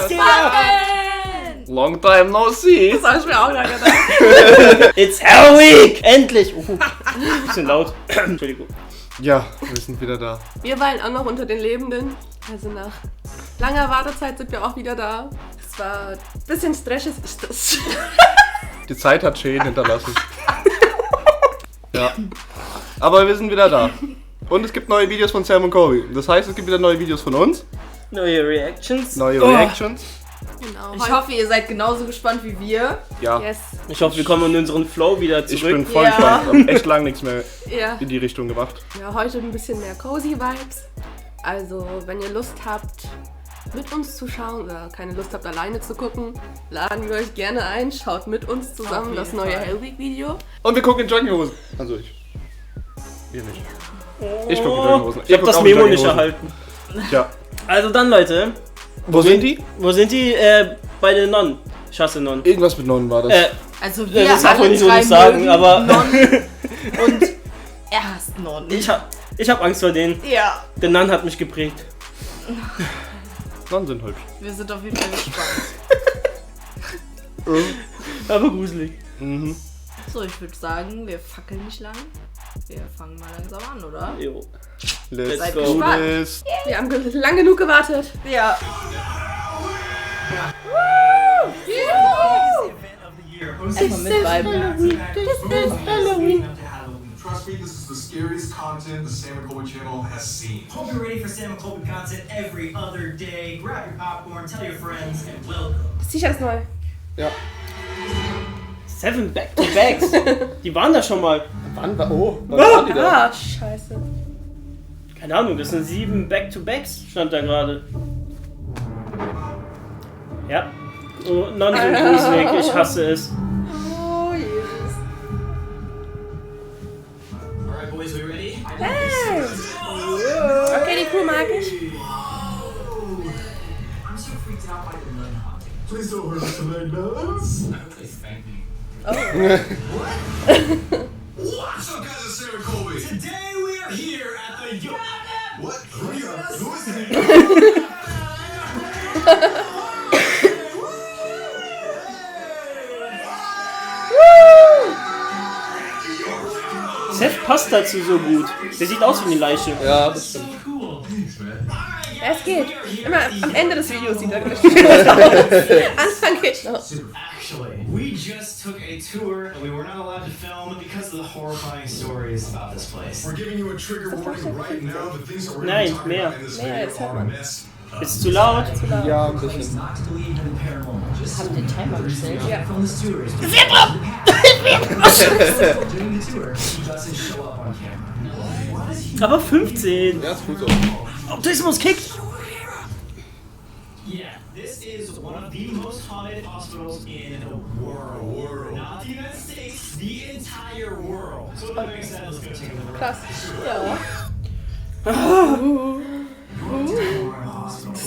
wieder! Long time no see! Das habe ich mir auch gerade gedacht. It's Hellweek! Endlich! Bisschen laut. Entschuldigung. Ja, wir sind wieder da. Wir weilen auch noch unter den Lebenden. Also nach langer Wartezeit sind wir auch wieder da. Es war ein bisschen stressig. Die Zeit hat Schäden hinterlassen. Ja. Aber wir sind wieder da. Und es gibt neue Videos von Sam und Colby. Das heißt, es gibt wieder neue Videos von uns. Neue Reactions. Neue Reactions. Genau. Ich hoffe, ihr seid genauso gespannt wie wir. Ja. Yes. Ich hoffe, wir kommen in unseren Flow wieder zurück. Ich bin voll gespannt. Ich habe echt lange nichts mehr Ja. in die Richtung gemacht. Ja, heute ein bisschen mehr cozy Vibes. Also, wenn ihr Lust habt, mit uns zu schauen oder keine Lust habt, alleine zu gucken, laden wir euch gerne ein. Schaut mit uns zusammen das neue Hellweek-Video. Und wir gucken in Jogginghosen. Also ich. Ihr nicht. Ich gucke in Jogginghosen. Ich hab das Memo nicht erhalten. Ja. Also dann, Leute. Wo sind die? Wo sind die? Bei den Nonnen. Ich hasse Nonnen. Irgendwas mit Nonnen war das. Also wir Das darf man alle nicht so drei nicht sagen, mögen aber... Nonnen und er hasst Nonnen. Ich hab Angst vor denen. Ja. Der Nun hat mich geprägt. Nonnen sind hübsch. Wir sind auf jeden Fall gespannt. Aber gruselig. Mhm. So, ich würde sagen, wir fackeln nicht lang. Wir fangen mal langsam an, oder? Jo. Let's Seid do gespannt. this. Wir haben lang genug gewartet. Ja. Einfach mit Vibe. Trust me, this is the scariest content the Sam&Colby channel has seen. Hope you're ready for Sam&Colby content every other day. Grab your popcorn, tell your friends, and welcome. Das T-Shirt ist neu. Ja. 7 Back-to-Backs. Die waren da schon mal. Wann waren die da? Ah, scheiße. Keine Ahnung, das sind 7 Back-to-Backs, stand da gerade. Ja. Oh, Nonnen sind gruselig, ich hasse es. Oh, Jesus. Alright, boys, we ready? Hey! Okay, die Crew mag ich. I'm so freaked out by the nun haunting. Please don't hurt us tonight, nuns. I hope they thank me. What's up, guys? It's Sam&Colby. Today we are here at the What? Who is it? Seth passt dazu so gut. Der sieht aus wie eine Leiche. Ja, das stimmt. cool. Thanks, man. Ja, es geht. Immer am Ende des Videos sieht er richtig aus. Anfang geht noch. Actually, we just took a tour and we were not allowed to film because of the horrifying stories about this place. We're giving you a trigger warning right now. The things that we're Nein, talking mehr. about in this Mehr, video jetzt hört are a man. mess. Ist zu laut? Ja, ein bisschen. Not to believe in the paranormal. Just Haben den Timer gestellt? Ja. from the tours. During the tour, he doesn't show up on camera. What is he? Aber 15. Ja, ist gut so. Autismus kickt. Yeah, this is one of the most haunted hospitals in the world. Not the United States, the entire world. So with that being said, let's go take a look around. Krass. Ja.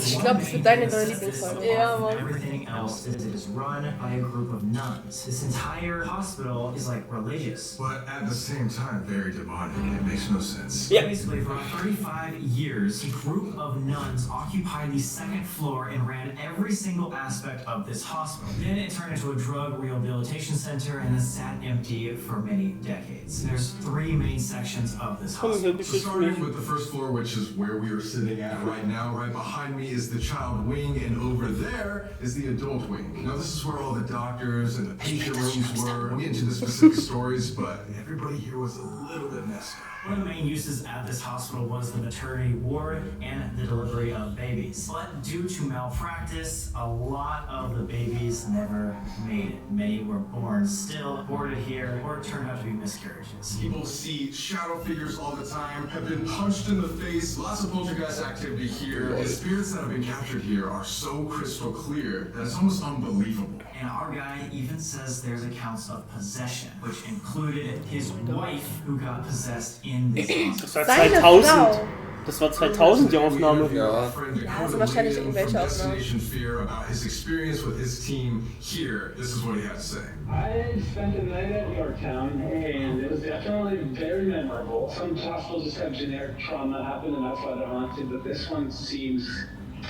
Ich glaube, das wird deine neue Lieblingsfolge. Ja, Mann. Everything else is run by a group of nuns. This entire hospital is like religious. But at the same time, very demonic. It makes no sense. Yeah. Basically, for 35 years, a group of nuns occupied the second floor and ran every single aspect of this hospital. Then it turned into a drug rehabilitation center and then sat empty for many decades. There's 3 main sections of this hospital. So starting with the first floor, which is where we are sitting at right now, right behind me is the child wing, and over there is the adult wing. Now this is where all the doctors and the patient rooms were. We'll get into the specific stories, but everybody here was a little bit messed up. One of the main uses at this hospital was the maternity ward and the delivery of babies. But due to malpractice, a lot of the babies never made it. Many were born still, aborted here, or turned out to be miscarriages. People see shadow figures all the time, have been punched in the face, lots of poltergeist activity here. The spirits that have been captured here are so crystal clear that it's almost unbelievable. And our guy even says there's accounts of possession, which included his wife who got possessed in this hospital. Das war Seine 2000. Frau. Das war 2000 die Aufnahme. Ja. also wahrscheinlich irgendwelche Aufnahmen. Fear about his experience with his team here. This is what he had to say. I spent the night at Yorktown, and it was definitely very memorable. Some hospitals just have generic trauma happen, and that's why they're haunted, but this one seems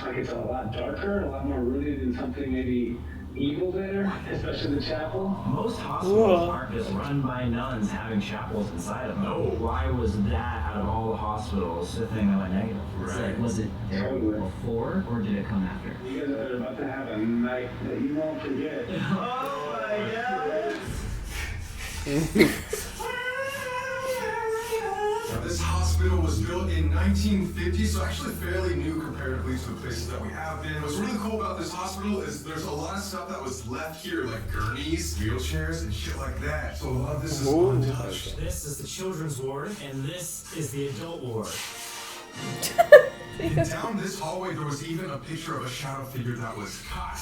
like it's a lot darker, a lot more rooted in something maybe evil there, especially the chapel. Most hospitals aren't just run by nuns having chapels inside of them. No. Why was that, out of all the hospitals, the thing that went negative? Right. Was it there before, or did it come after? You guys are about to have a night that you won't forget. Oh my god! Now, this hospital was built in 1950, so actually fairly new comparatively to the places that we have been. What's really cool about this hospital is there's a lot of stuff that was left here, like gurneys, wheelchairs, and shit like that. So a lot of this is untouched. This is the children's ward, and this is the adult ward. And down this hallway, there was even a picture of a shadow figure that was cut.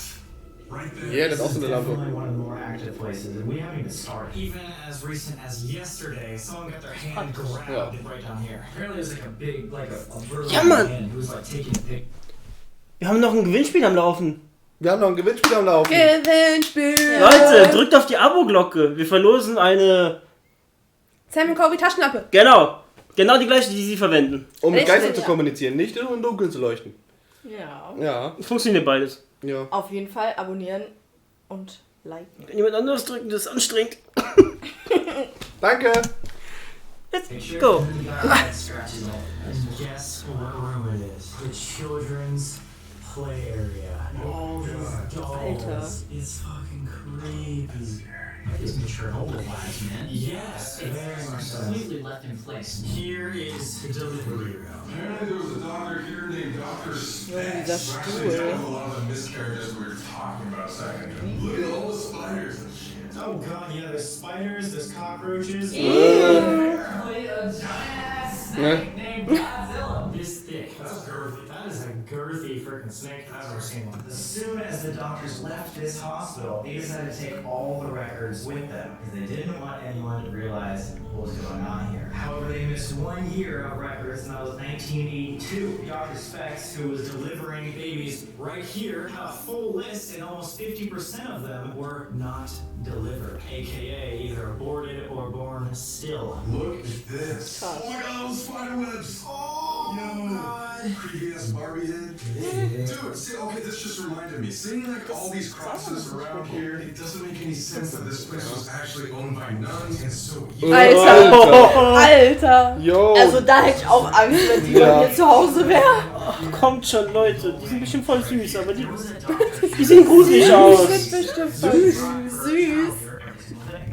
Right there. Ja, das ist auch so eine Lampe. Definitely one of the more active places, and we haven't even started. Even as recent as yesterday, someone got their hand grabbed right down here. Apparently, there's like a big, like a burly man who was like taking a pic. Wir haben noch ein Gewinnspiel am Laufen. Wir haben noch ein Gewinnspiel am Laufen. Gewinnspiel! Leute, drückt auf die Abo-Glocke. Wir verlosen eine... Sam&Colby Taschenlampe. Genau die gleiche, die sie verwenden. Um mit Richtig, Geistern zu ja. kommunizieren, nicht nur im Dunkeln zu leuchten. Ja. Ja. Funktioniert beides. Ja. Auf jeden Fall abonnieren und liken. Wenn jemand anderes drücken, das ist anstrengend. Danke. Let's go. And guess what room it is? The children's play area. All these dolls. It's fucking creepy. It's Chernobyl vibes, man. Yes, very much so. Completely left in place. Here is the delivery room. Apparently there was a doctor here named Dr. Specs. das Who actually Stuhl. dealt with a lot of the miscarriages we were talking about a second ago. Look at all the spiders and shit. Oh god, yeah, there's spiders, there's cockroaches. Apparently a giant ass snake named Godzilla. This thick. That's girthy. That is a girthy freaking snake I've ever seen one. As soon as the doctors left this hospital, they decided to take all the records with them because they didn't want anyone to realize what was going on here. However, they missed 1 year of records, and that was 1982. Dr. Specs, who was delivering babies right here, had a full list, and almost 50% of them were not delivered, aka either aborted or born still. Look at this. Oh my god, those spider webs. Oh god. Creepy ass Barbie head. Dude, see, okay, this just reminded me. Seeing like all these crosses around here, it doesn't make any sense that this place was actually owned by nuns and so evil. Alter! Yo. Also da hätte ich auch Angst, wenn die bei mir zu Hause wäre. Ach, kommt schon, Leute. Die sind bestimmt voll süß, aber die sehen gruselig aus. Die sind bestimmt voll süß.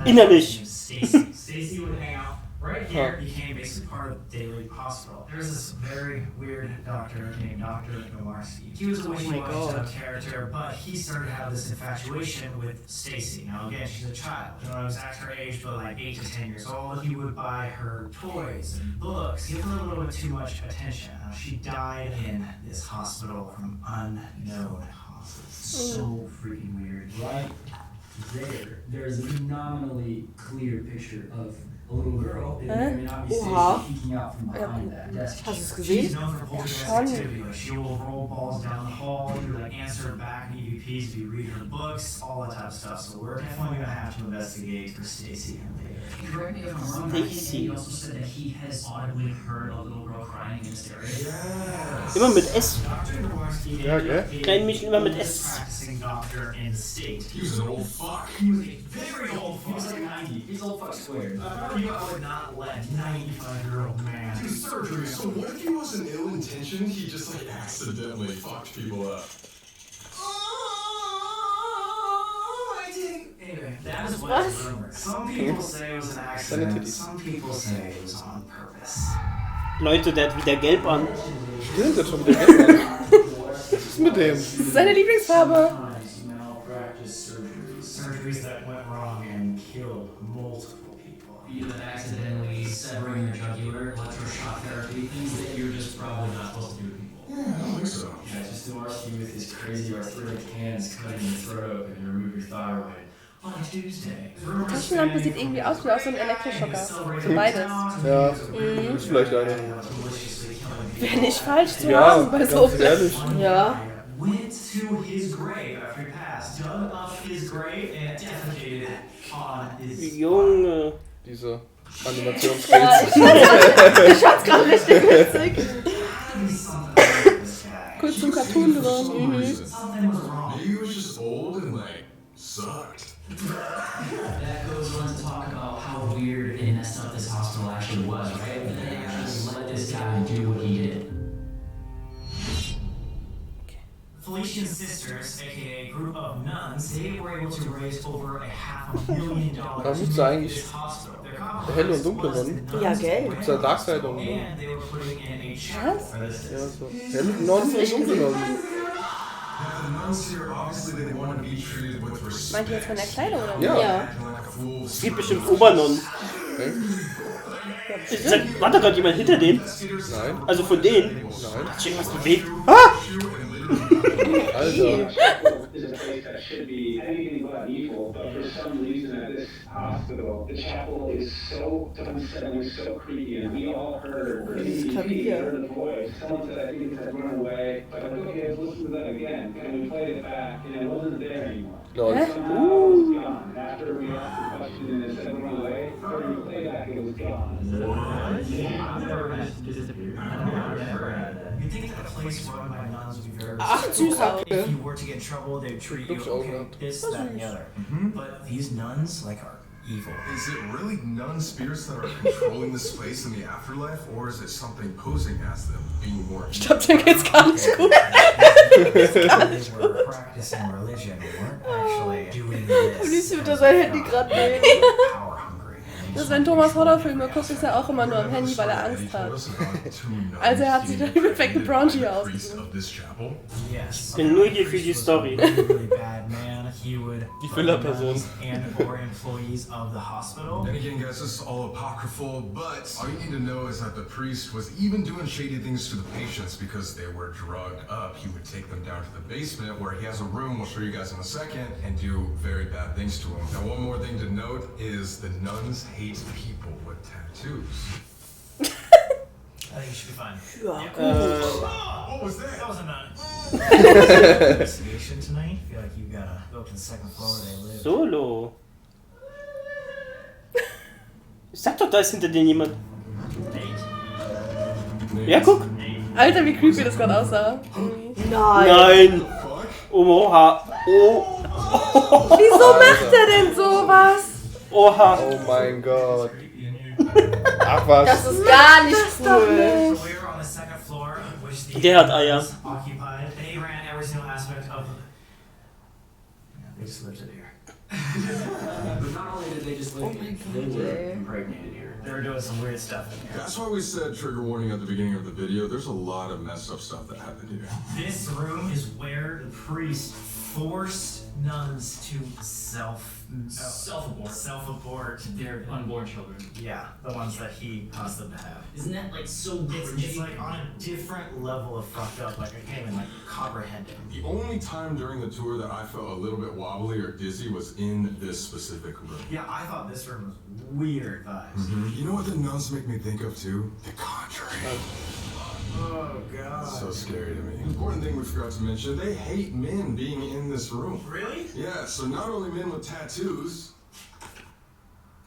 Innerlich. Stacy would hang out right here, became basically part of the daily hospital. There's this very weird doctor named Dr. Nomarski. He was a wishy-washy type character, but he started to have this infatuation with Stacy. Now again, she's a child. You know, exact her age, but like 8 to 10 years old. He would buy her toys and books, give her a little bit too much attention. Now, she died in this hospital from unknown causes. So freaking weird. Right there's a phenomenally clear picture of a little girl that may not be peeking out from behind that desk. Hast du es She's gesehen? known for poltergeist activity. Like she will roll balls down the hall, you like answer back in EVPs if you read her books, all that type of stuff. So we're definitely gonna have to investigate for Stacy and David. Correct me if I'm wrong, I think he also said that he has audibly heard a little girl crying in his area. Yes. Immer mit S. Dr. Nomarski Ja, gell? Kleinen Mädchen immer mit S. practicing doctor in the state. He was an old fuck. He was a very old fuck. He was like 90. He's old fuck squared. I would not let 95-year-old man do surgery. So what if he wasn't ill-intentioned? He just like accidentally fucked people up. Anyway, that is what is rumored. Some people say it was an accident. Sanity. Some people say it was on purpose. Leute, der hat wieder gelb an. Stimmt, das schon wieder weg. Was ist mit dem? Das ist seine Lieblingsfarbe. Malpractice surgeries that went wrong and killed multiple people. Even accidentally severing your jugular, electroshock therapy, things that you're just probably not supposed to do to people. Yeah, I don't think so. Yeah, just to watch you with his crazy arthritic hands cutting your throat open and remove your thyroid on Tuesday. Die Taschenlampe sieht irgendwie aus wie aus so einem Elektroschocker. Für beides. Ja, ist vielleicht eine. Wäre nicht falsch zu Ja, haben bei so ganz ehrlich. Ja. Went to his grave after he passed, dug up his grave and defecated on his Junge. Diese Animationsskills. Ich fand's gerade richtig witzig. Something about this guy. kurz zum Cartoon drin. Something was wrong. Maybe he was just old and like sucked. That goes on to talk about how weird and messed up this hospital actually was, right? But they actually let this guy do what he did. Felician's sisters, aka a group of nuns, they were able to raise over $500,000 Da to gibt's make eigentlich this hospital. helle und dunkle Nonnen. Ja, gell. Gibt's da Dark Side und Nonnen? And they were putting in a chapel. Ja, so. Helle Nonnen und dunkle Nonnen. Now, the nuns here, obviously, they want to be treated with respect. Meint ihr jetzt von der Kleidung oder? Ja. Ja. Acting like a fool. Es gibt bestimmt Obernonnen. War da gerade jemand hinter denen? Nein. Also von denen? Nein. Hat sich irgendwas bewegt? Alter. Is a place that should be anything but evil, but for some reason at this hospital, the chapel is so unsettling, so creepy, and we all heard heard the voice. Someone said, I think it said run away, but I'm like, okay, let's listen to that again. And we played it back, and it wasn't there anymore. Lol. Somehow it was gone. After we asked the question and it said run away, during the playback it was gone. I've never had it disappear. I've never had that. You'd think that a place run by nuns would be very Ach, süß Auge. if you were to get in trouble, they'd treat you Looks okay, old. this, that, and the other. But these nuns, like, are evil. Is it really nun spirits that are controlling this place in the afterlife, or is it something posing as them, being more? Ich glaube, dem geht's gar nicht gut. They were practicing religion, they weren't actually doing this. Lucy wird da sein Handy gerade nehmen. Power hungry. Das ist, wenn Thomas Horrorfilme guckt, ist er auch immer nur am Handy, weil er Angst hat. Also er hat sich dann die perfekte Branche hier ausgesucht. Yes. Bin nur hier für die Story. Really bad man. He would Die Füllerperson. and or employees of the hospital. And again, guys, this is all apocryphal, but all you need to know is that the priest was even doing shady things to the patients because they were drugged up. He would take them down to the basement where he has a room, we'll show you guys in a second, and do very bad things to them. Now, one more thing to note is the nuns hate people with tattoos. I think you should be fine. Ja, What was that? That was a nun. Investigation tonight. I feel like you gotta go up to the second floor where they live. Solo. Ich sag doch, da ist hinter denen jemand. Ja, guck. Alter, wie creepy das gerade aussah. Nein. Oha. Oh. Wieso macht er denn sowas? Oha. Oh mein Gott. Ach was. Das ist gar nicht Das doch cool. nicht. So we were on the second floor, which the Der hat Eier. nuns occupied. They ran every single aspect of. Yeah, they just lived it here. But not only did they just live here, they were impregnated here. They were doing some weird stuff in here. That's why we said trigger warning at the beginning of the video. There's a lot of messed up stuff that happened here. This room is where the priest forced nuns to self-abort Their unborn children. Yeah, the ones that he caused them to have. Isn't that like so It's cringy? like on a different level of fucked up. Like I can't even like comprehend it. The only time during the tour that I felt a little bit wobbly or dizzy was in this specific room. Yeah, I thought this room was weird vibes. You know what the nuns make me think of too? The Conjuring. Oh god. So scary to me. Important thing we forgot to mention, they hate men being in this room. Really? Yeah, so not only men with tattoos,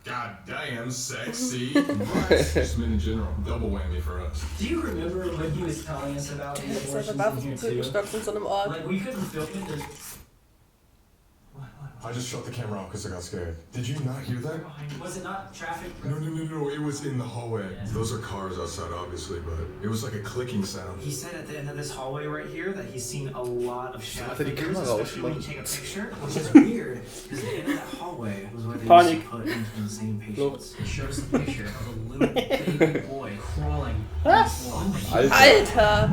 god damn sexy, but just men in general. Double whammy for us. Do you remember when he was telling us about the Der ist einfach abortions in here too? gestockt in so einem Ort. Like we couldn't film it. There's I just shut the camera off because I got scared. Did you not hear that? Was it not traffic? No, it was in the hallway. Those are cars outside, obviously, but it was like a clicking sound. He said at the end of this hallway right here that he's seen a lot of shadow Hat er die figures, Kamera especially when you ausgemacht? take a picture, which is weird because the end of that hallway was where they Panik. used to put insane patients. It shows a picture of a little baby boy crawling. Alter. Alter.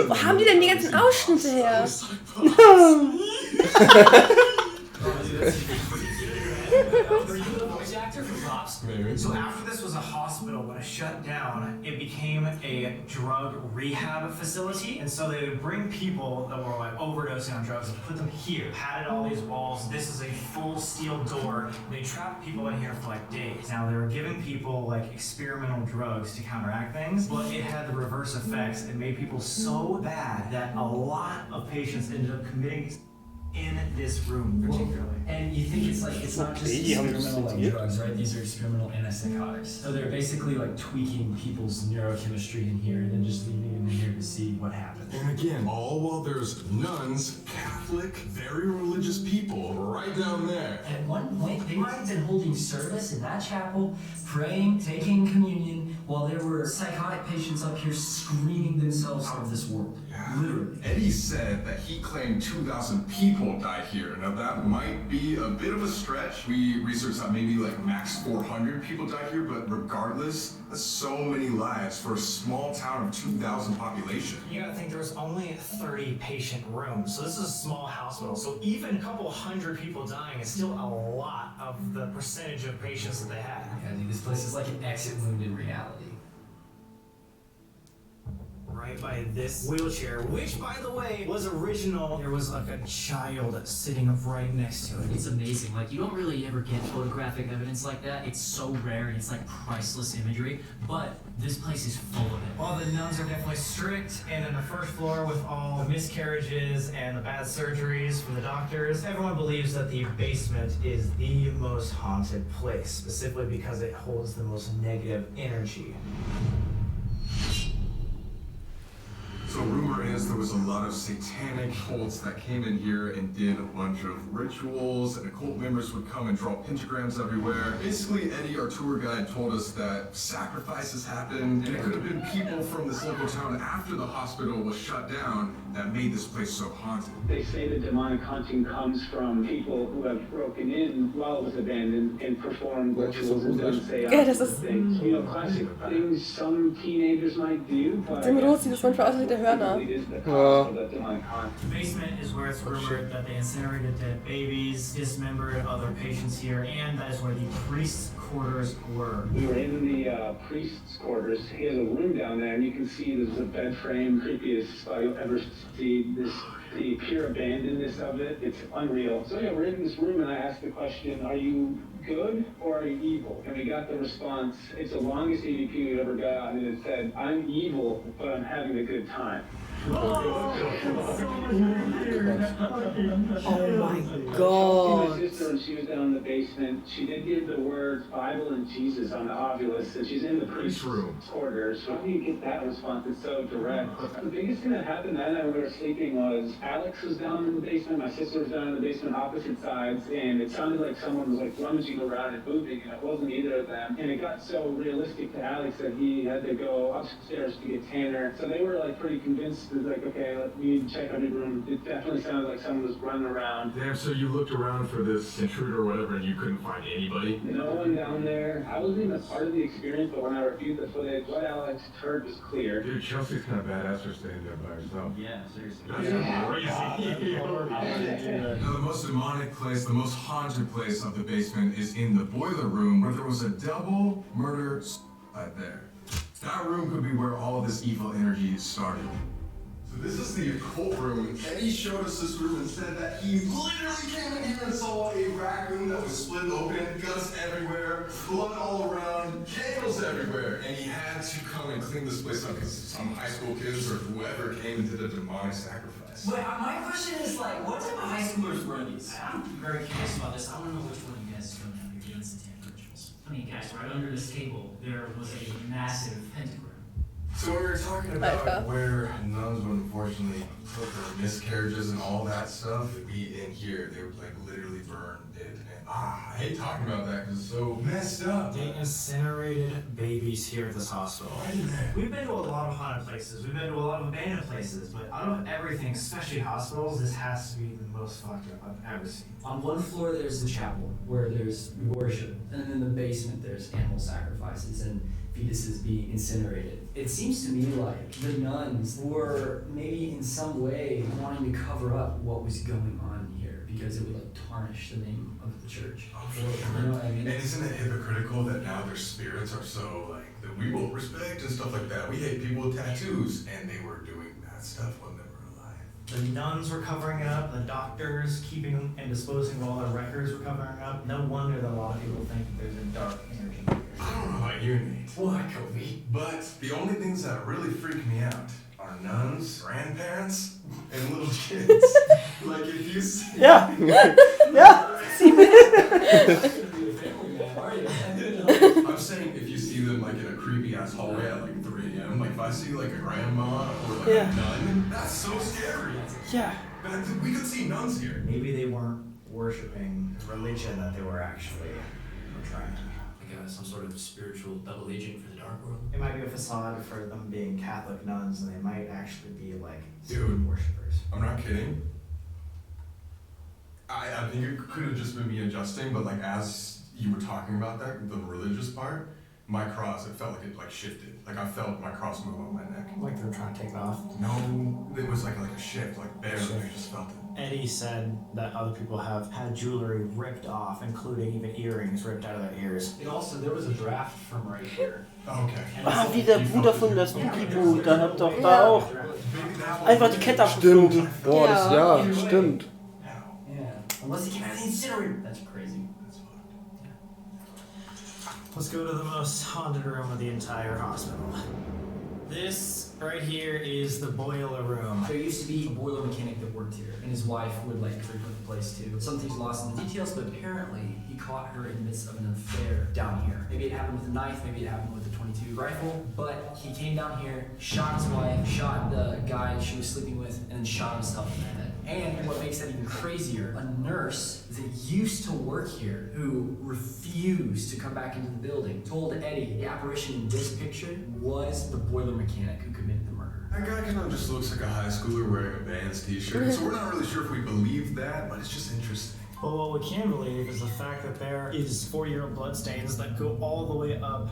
Wo haben die denn die ganzen Ausschnitte her? Were you the voice actor for Pops? Maybe. So after this was a hospital, when it shut down, it became a drug rehab facility. And so they would bring people that were like overdosing on drugs and put them here, padded all these walls. This is a full steel door. They trapped people in here for like days. Now they were giving people like experimental drugs to counteract things, but it had the reverse effects. It made people so bad that a lot of patients ended up committing in this room particularly. And you think it's like, it's not just Die haben experimental like studiert. drugs, right? These are experimental antipsychotics. So they're basically like tweaking people's neurochemistry in here and then just leaving them in here to see what happens. And again, all while there's nuns, Catholic, very religious people right down there. At one point, they might have been holding service in that chapel, praying, taking communion, while there were psychotic patients up here screaming themselves out of this world. Yeah. Literally. Eddie said that he claimed 2,000 people died here. Now that might be a bit of a stretch. We researched that maybe like max 400 people died here, but regardless, that's so many lives for a small town of 2,000 population. You gotta think there was only 30 patient rooms, so this is a small hospital. So even a couple hundred people dying is still a lot of the percentage of patients that they had. Yeah, dude, this place is like an exit wound in reality. Right by this wheelchair, which by the way was original. There was like a child sitting right next to it. It's amazing. Like, you don't really ever get photographic evidence like that. It's so rare and it's like priceless imagery, but this place is full of it. Well, the nuns are definitely strict, and in the first floor with all the miscarriages and the bad surgeries for the doctors, everyone believes that the basement is the most haunted place, specifically because it holds the most negative energy. So rumor is there was a lot of satanic cults that came in here and did a bunch of rituals, and occult members would come and draw pentagrams everywhere. Basically, Eddie, our tour guide, told us that sacrifices happened, and it could have been people from this local town after the hospital was shut down that made this place so haunted. They say the demonic haunting comes from people who have broken in while it was abandoned and performed rituals and done Ja, das ist- things. You know, classic things some teenagers might do, but Dem Rot sieht das manchmal aus wie der Hörner. it is the cause of that demonic haunting. The basement is where it's rumored that they incinerated dead babies, dismembered other patients here, and that is where the priests' quarters were. We were in the priest's quarters. He has a room down there, and you can see there's a bed frame, creepiest spot you'll ever see. The pure abandonedness of it, it's unreal. So yeah, we're in this room, and I asked the question, are you good or are you evil? And we got the response, it's the longest EVP we've ever got, and it said, I'm evil, but I'm having a good time. Oh my My god. sister, when she was down in the basement, she did give the words Bible and Jesus on the ovulus, and she's in the priest's quarters. So how do you get that response? It's so direct. The biggest thing that happened that night when we were sleeping was Alex was down in the basement, my sister was down in the basement, opposite sides, and it sounded like someone was like rummaging around and moving, and it wasn't either of them. And it got so realistic to Alex that he had to go upstairs to get Tanner. So they were like pretty convinced. It was like, okay, we need to check on your room. It definitely sounded like someone was running around. Damn, so you looked around for this intruder or whatever and you couldn't find anybody? No one down there. I wasn't even a part of the experience, but when I reviewed the footage, what Alex heard was clear. Dude, Chelsea's kind of badass for staying there by herself. Yeah, seriously. That's crazy. Now, the most demonic place, the most haunted place of the basement is in the boiler room where there was a double murder right there. That room could be where all of this evil energy started. So this is the occult room. Eddie showed us this room and said that he literally came in here and saw a raccoon that was split open, guts everywhere, blood all around, candles everywhere, and he had to come and clean this place up because some high school kids or whoever came and did a demonic sacrifice. But my question is, like, what type of high schoolers were these? I'm very curious about this. I want to know which one of you guys is going down here doing satanic rituals. I mean, guys, right under this table, there was a massive pentagram. So we were talking about where nuns would unfortunately put their miscarriages and all that stuff. It'd be in here. They would like literally burn it. And I hate talking about that because it's so messed up. They incinerated babies here at this hospital. We've been to a lot of haunted places. We've been to a lot of abandoned places. But out of everything, especially hospitals, this has to be the most fucked up I've ever seen. On one floor there's the chapel where there's worship, and then in the basement there's animal sacrifices and fetuses being incinerated. It seems to me like the nuns were maybe in some way wanting to cover up what was going on here because it would like tarnish the name of the church. Oh, for sure. You know what I mean? And isn't it hypocritical that now their spirits are so like that we will respect and stuff like that? We hate people with tattoos, and they were doing bad stuff when they were alive. The nuns were covering it up, the doctors keeping and disposing of all their records were covering it up. No wonder that a lot of people think that there's a dark energy here. I don't know about you, Nate. Why, Kobe? But the only things that really freak me out are nuns, grandparents, and little kids. Like if you see... Ja. Ja. I'm saying if you see them like in a creepy ass hallway at like 3 a.m. Like if I see like a grandma or like a nun, that's so scary. Yeah. We could see nuns here. Maybe they weren't worshipping religion that they were actually trying. Like some sort of spiritual double agent for the dark world. It might be a facade for them being Catholic nuns, and they might actually be like Dude, worshippers. I'm not kidding. I think it could have just been me adjusting, but like as you were talking about that, the religious part, my cross, it felt like it like shifted. Like I felt my cross move on my neck. Like they were trying to take it off. No, it was like a shift, like barely. I just felt it. Eddie said that other people have had jewelry ripped off, including even earrings ripped out of their ears. And also, there was a draft from right here. Okay. Ah, wie der Bruder von das Spooky-Buch, da hat doch da auch einfach die Kette abgeflogen. Boah, ja, stimmt. Yeah. Unless he came out of the incinerator. That's crazy. Let's go to the most haunted room of the entire hospital. This right here is the boiler room. There used to be a boiler mechanic that worked here, and his wife would like frequent the place too. Some things lost in the details, but apparently he caught her in the midst of an affair down here. Maybe it happened with a knife, maybe it happened with a .22 rifle, but he came down here, shot his wife, shot the guy she was sleeping with, and then shot himself in the head. And what makes that even crazier, a nurse that used to work here, who refused to come back into the building, told Eddie the apparition in this picture was the boiler mechanic who committed the murder. That guy kind of just looks like a high schooler wearing a band's t-shirt, so we're not really sure if we believe that, but it's just interesting. Well, what we can believe is the fact that there is 4-year-old bloodstains that go all the way up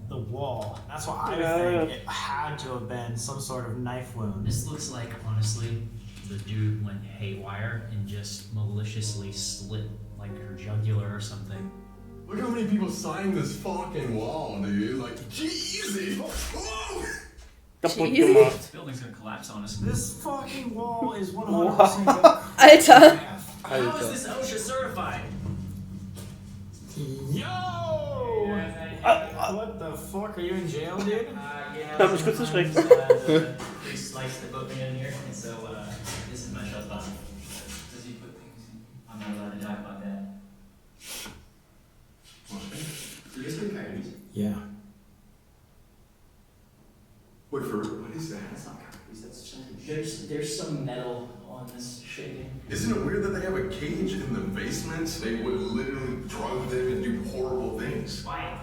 the wall. That's why I think it had to have been some sort of knife wound. This looks like, honestly, the dude went haywire and just maliciously slit like her jugular or something. Look how many people signed this fucking wall, dude. Like, Jeezy! Whoa! Kaputt gemacht. This building's gonna collapse on us. This fucking wall is 100% Alter. How is this OSHA certified? Yo! What the fuck? Are you in jail, dude? Yeah. Hab mich kurz erschreckt. Priest likes to put me in here, and so this is my shut button. Does he put things in? I'm not allowed to talk about that. You guys been coyotes? Yeah. Wait, for what is that? That's not coyotes, that's something. There's some metal on this shaving. Isn't it weird that they have a cage in the basement? They would literally drug them and do horrible things. Why?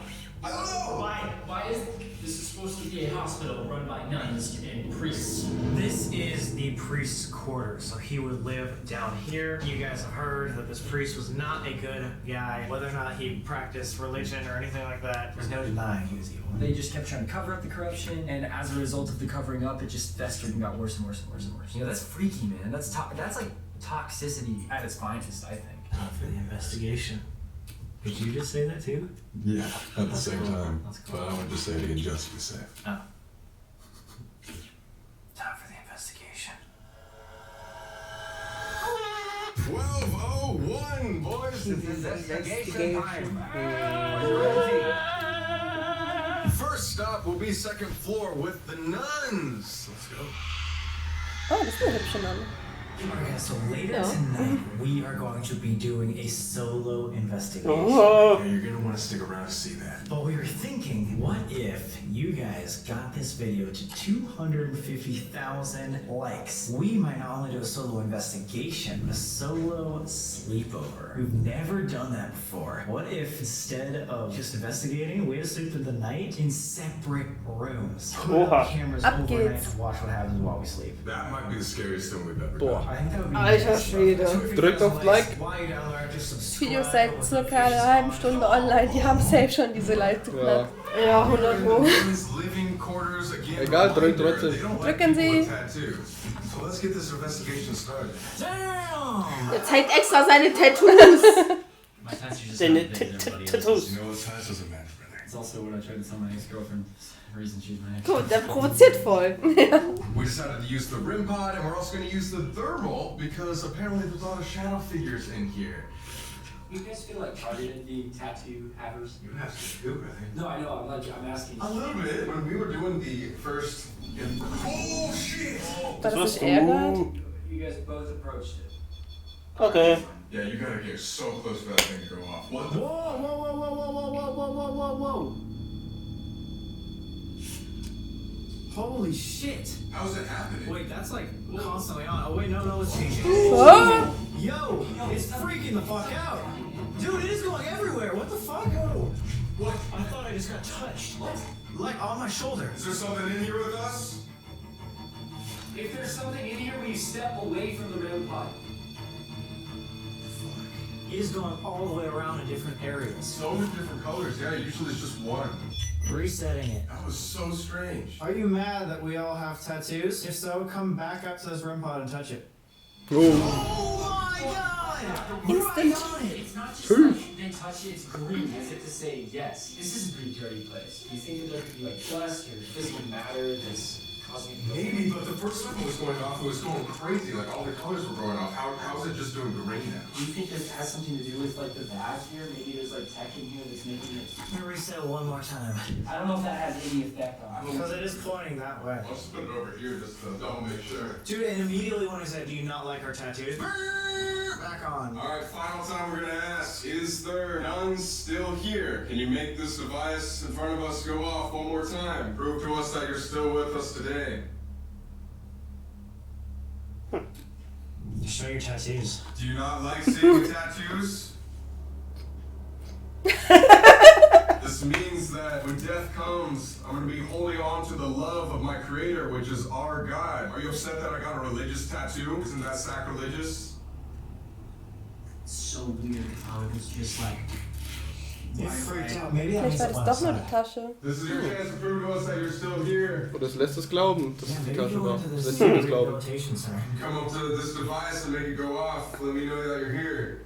I don't know! Why is this is supposed to be a hospital run by nuns and priests? This is the priest's quarters, so he would live down here. You guys have heard that this priest was not a good guy. Whether or not he practiced religion or anything like that, there's no denying he was evil. They just kept trying to cover up the corruption, and as a result of the covering up, it just festered and got worse and worse and worse and worse. You know, that's freaky, man. That's like toxicity at its finest, I think. For the investigation. Did you just say that too? Yeah, at the same time. That's cool. But I would just say it again just to be safe. Oh. Time for the investigation. 12:01, boys! It's investigation time. First stop will be second floor with the nuns. Let's go. Oh, das ist eine hübsche Name. Okay, so later tonight, we are going to be doing a solo investigation. Oh. Yeah, you're gonna want to stick around to see that. But we were thinking, what if you guys got this video to 250,000 likes? We might not only do a solo investigation, but a solo sleepover. We've never done that before. What if instead of just investigating, we just sleep through the night in separate rooms? Put Oha. cameras Ab overnight geht's. to watch what happens while we sleep. That might be the scariest thing we've ever Boah. done. I think that would be Alter Schwede. Drückt auf Like. Das Video ist seit circa einer halben Stunde online. Die haben safe schon diese Leiste gemacht. Ja, 100 Pro. Living quarters again. Egal, drückt trotzdem. They don't Drücken Sie. people with tattoos. So let's get this investigation started. Damn! Der zeigt extra seine Tattoos. My tattoos just Deine sound bigger than everybody Tattoos. else's. You know what size doesn't matter, brother. It's also what I tried to tell my ex-girlfriend. The reason she's my ex. Gut, der provoziert voll. We decided to use the rim pod, and we're also going to use the thermal because apparently there's a lot of shadow figures in here. You guys feel like targeted the tattoo havers? You have to do, brother. No, I know. I'm asking. A little bit. When we were doing the first... Oh, shit! War das Was nicht Ärger? You guys both approached it. Okay. Yeah, you gotta get so close for that thing to go off. What the? Whoa. Holy shit. How's it happening? Wait, that's like constantly on. Oh wait, no, it's changing. Oh! Yo, it's freaking the fuck out. Dude, it is going everywhere. What the fuck? What? I thought I just got touched. Like on my shoulder. Is there something in here with us? If there's something in here, will you step away from the REM pod? It is going all the way around in different areas. So many different colors. Yeah, usually it's just one. Resetting it. That was so strange. Are you mad that we all have tattoos? If so, come back up to this REM pod and touch it. Oh. Oh my god! Instant. It's not just like they touch it, it's green as if to say yes. This is a pretty dirty place. You think that there could be like dust or physical matter that's causing it to go? Maybe, but the first time it was going off, it was going crazy. Like all the colors were going off. How's it just doing green now? Do you think this has something to do with like the bag here? Maybe there's like tech in here that's making it. I'm gonna reset it one more time. I don't know if that has any effect on it. Because it is pointing that way. I'll just put it over here just to double make sure. Dude, and immediately when I said, do you not like our tattoos? Back on. Alright, final time we're gonna ask. Is there nuns still here? Can you make this device in front of us go off one more time? Prove to us that you're still with us today. Show your tattoos. Do you not like seeing tattoos? This means that when death comes, I'm going to be holding on to the love of my creator, which is our God. Are you upset that I got a religious tattoo? Isn't that sacrilegious? It's so weird how it was just like. You freaked out. Maybe that Vielleicht means war it das went doch nur die outside. Tasche. This is your chance to prove to us that you're still here. Und das lässt es glauben, dass es die Maybe Tasche go war. into Das this lässt ihm das glauben. rehabilitation center. Come up to this device and make it go off. Let me know that you're here.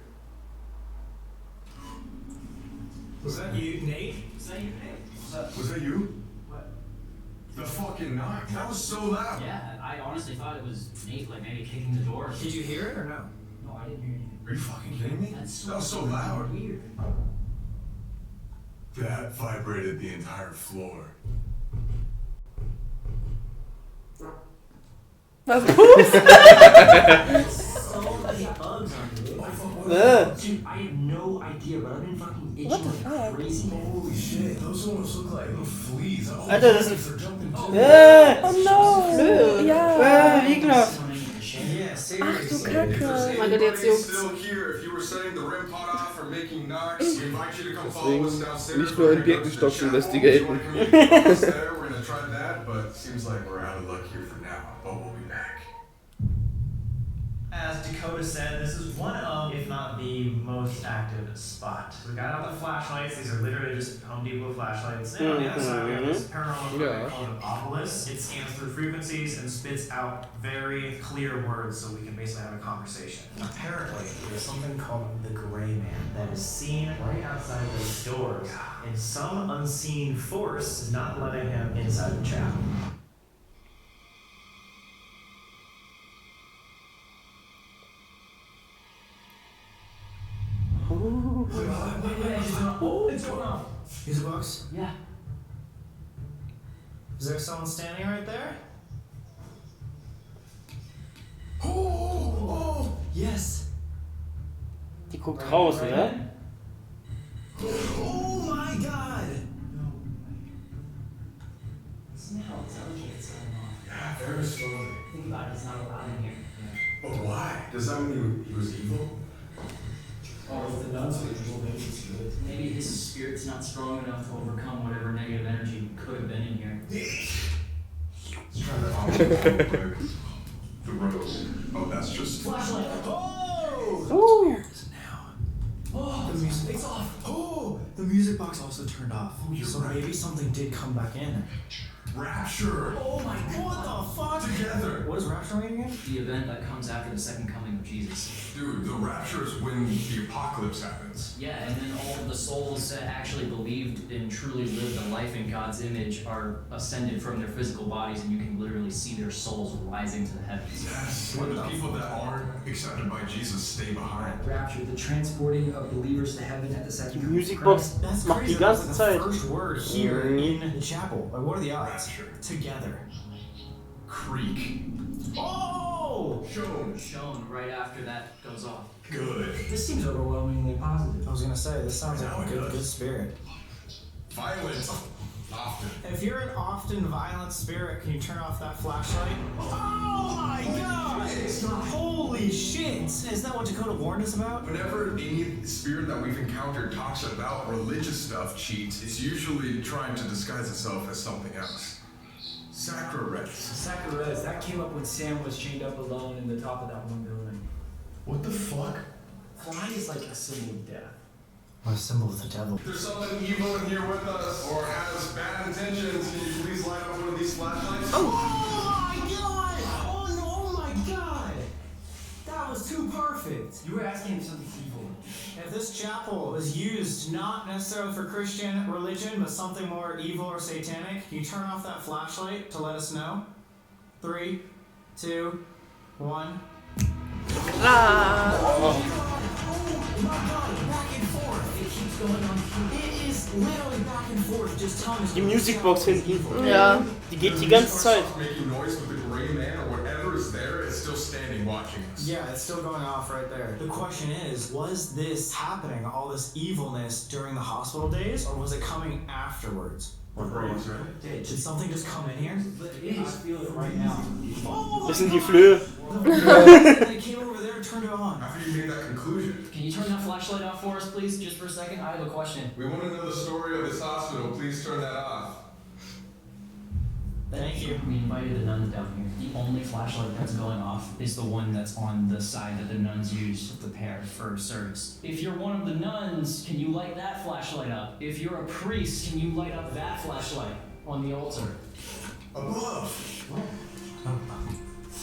Was that you, Nate? Is that you, Nate? Was that you? What? The fucking knock. That was so loud. Yeah, I honestly thought it was Nate, like maybe kicking the door. Did you hear it or no? No, I didn't hear anything. Are you fucking kidding me? That's That was so loud. weird. That vibrated the entire floor. Was pupst? So many bugs on here. Dude, I have no idea, but I've been fucking itching What the like fuck? crazy. Holy shit, those almost look like little fleas. Oh, Alter, das they're ist... jumping too. Oh no! Ja. Ekelhaft. Yeah, Ach seriously. du Kacke. Mein Gott, jetzt Anybody juckt's. still here? If you were setting the REM pod off or making knocks, we invite you to come follow us Deswegen downstairs. nicht nur in Birkenstocks investigaten. We're gonna try that, but seems like we're out of luck here for now. But we'll be back. As Dakota said, this is one of, if not the most active spot. We got out the flashlights. These are literally just Home Depot flashlights. And on the other side, we have this paranormal equipment called an obelisk. It scans through frequencies and spits out very clear words so we can basically have a conversation. Apparently, there's something called the Gray Man that is seen right outside those doors, and some unseen force is not letting him inside the chapel. Oh, it's going off. Music box? Yeah. Is there someone standing right there? Oh, Yes. Die guckt raus, oder? Oh my god! Isn't it how it's okay? It's going off. yeah, very slowly. Think about it, it's not allowed in here. But why? Does that mean he was evil? Or if the nuns were evil, maybe it's good. Maybe his spirit's not strong enough to overcome whatever negative energy could have been in here. Let's try that on. The rose. Oh, that's just. Flashlight! Oh! Ooh. Where is it now? Oh, the music. It's off. Oh, the music box also turned off. So maybe something did come back in. Rapture. Oh my god! What the fuck? Together. What is rapture mean again? The event that comes after the second coming of Jesus. Dude, the rapture is when the apocalypse happens. Yeah, and then all of the souls that actually believed and truly lived a life in God's image are ascended from their physical bodies, and you can literally see their souls rising to the heavens. Yes. When the people that aren't accepted by Jesus stay behind. Rapture, the transporting of believers to heaven at the second Die coming of Musicbox Christ. That's macht crazy. die That's ganze like Zeit. the first word here in the chapel. Like, what are the odds? Rapture. Together. Creek. Oh! No! Shown right after that goes off. Good. This seems overwhelmingly positive. I was gonna say, this sounds like a good spirit. Violent. Often. If you're an often violent spirit, can you turn off that flashlight? Oh my god! Holy shit! Is that what Dakota warned us about? Whenever any spirit that we've encountered talks about religious stuff, cheats, it's usually trying to disguise itself as something else. Sacrarets. Sacrarets, that came up when Sam was chained up alone in the top of that one building. What the fuck? Flying is like a symbol of death. What a symbol of the devil. If there's someone evil in here with us, or has bad intentions, can you please light up one of these flashlights? Oh my god! Oh my god! That was too perfect. You were asking if something's evil. If this chapel was used not necessarily for Christian religion, but something more evil or satanic, can you turn off that flashlight to let us know? 3, 2, 1. It is literally back and forth, just telling us. Die Musicbox hinten. Ja. Die geht die ganze Zeit. Making noise with the gray man or whatever is there is still standing watching us. Yeah, it's still going off right there. The question is, was this happening, all this evilness, during the hospital days, or was it coming afterwards? Did something just come in here? I feel it right now. Das sind die Flöhe. It came over there and turned it on. After you made that conclusion, Can you turn that flashlight off for us, please, just for a second? I have a question. we want to know the story of this hospital. Please turn that off. Thank you. We invited the nuns down here. The only flashlight that's going off is the one that's on the side that the nuns use to prepare for service. If you're one of the nuns, can you light that flashlight up? If you're a priest, can you light up that flashlight on the altar? Above. What?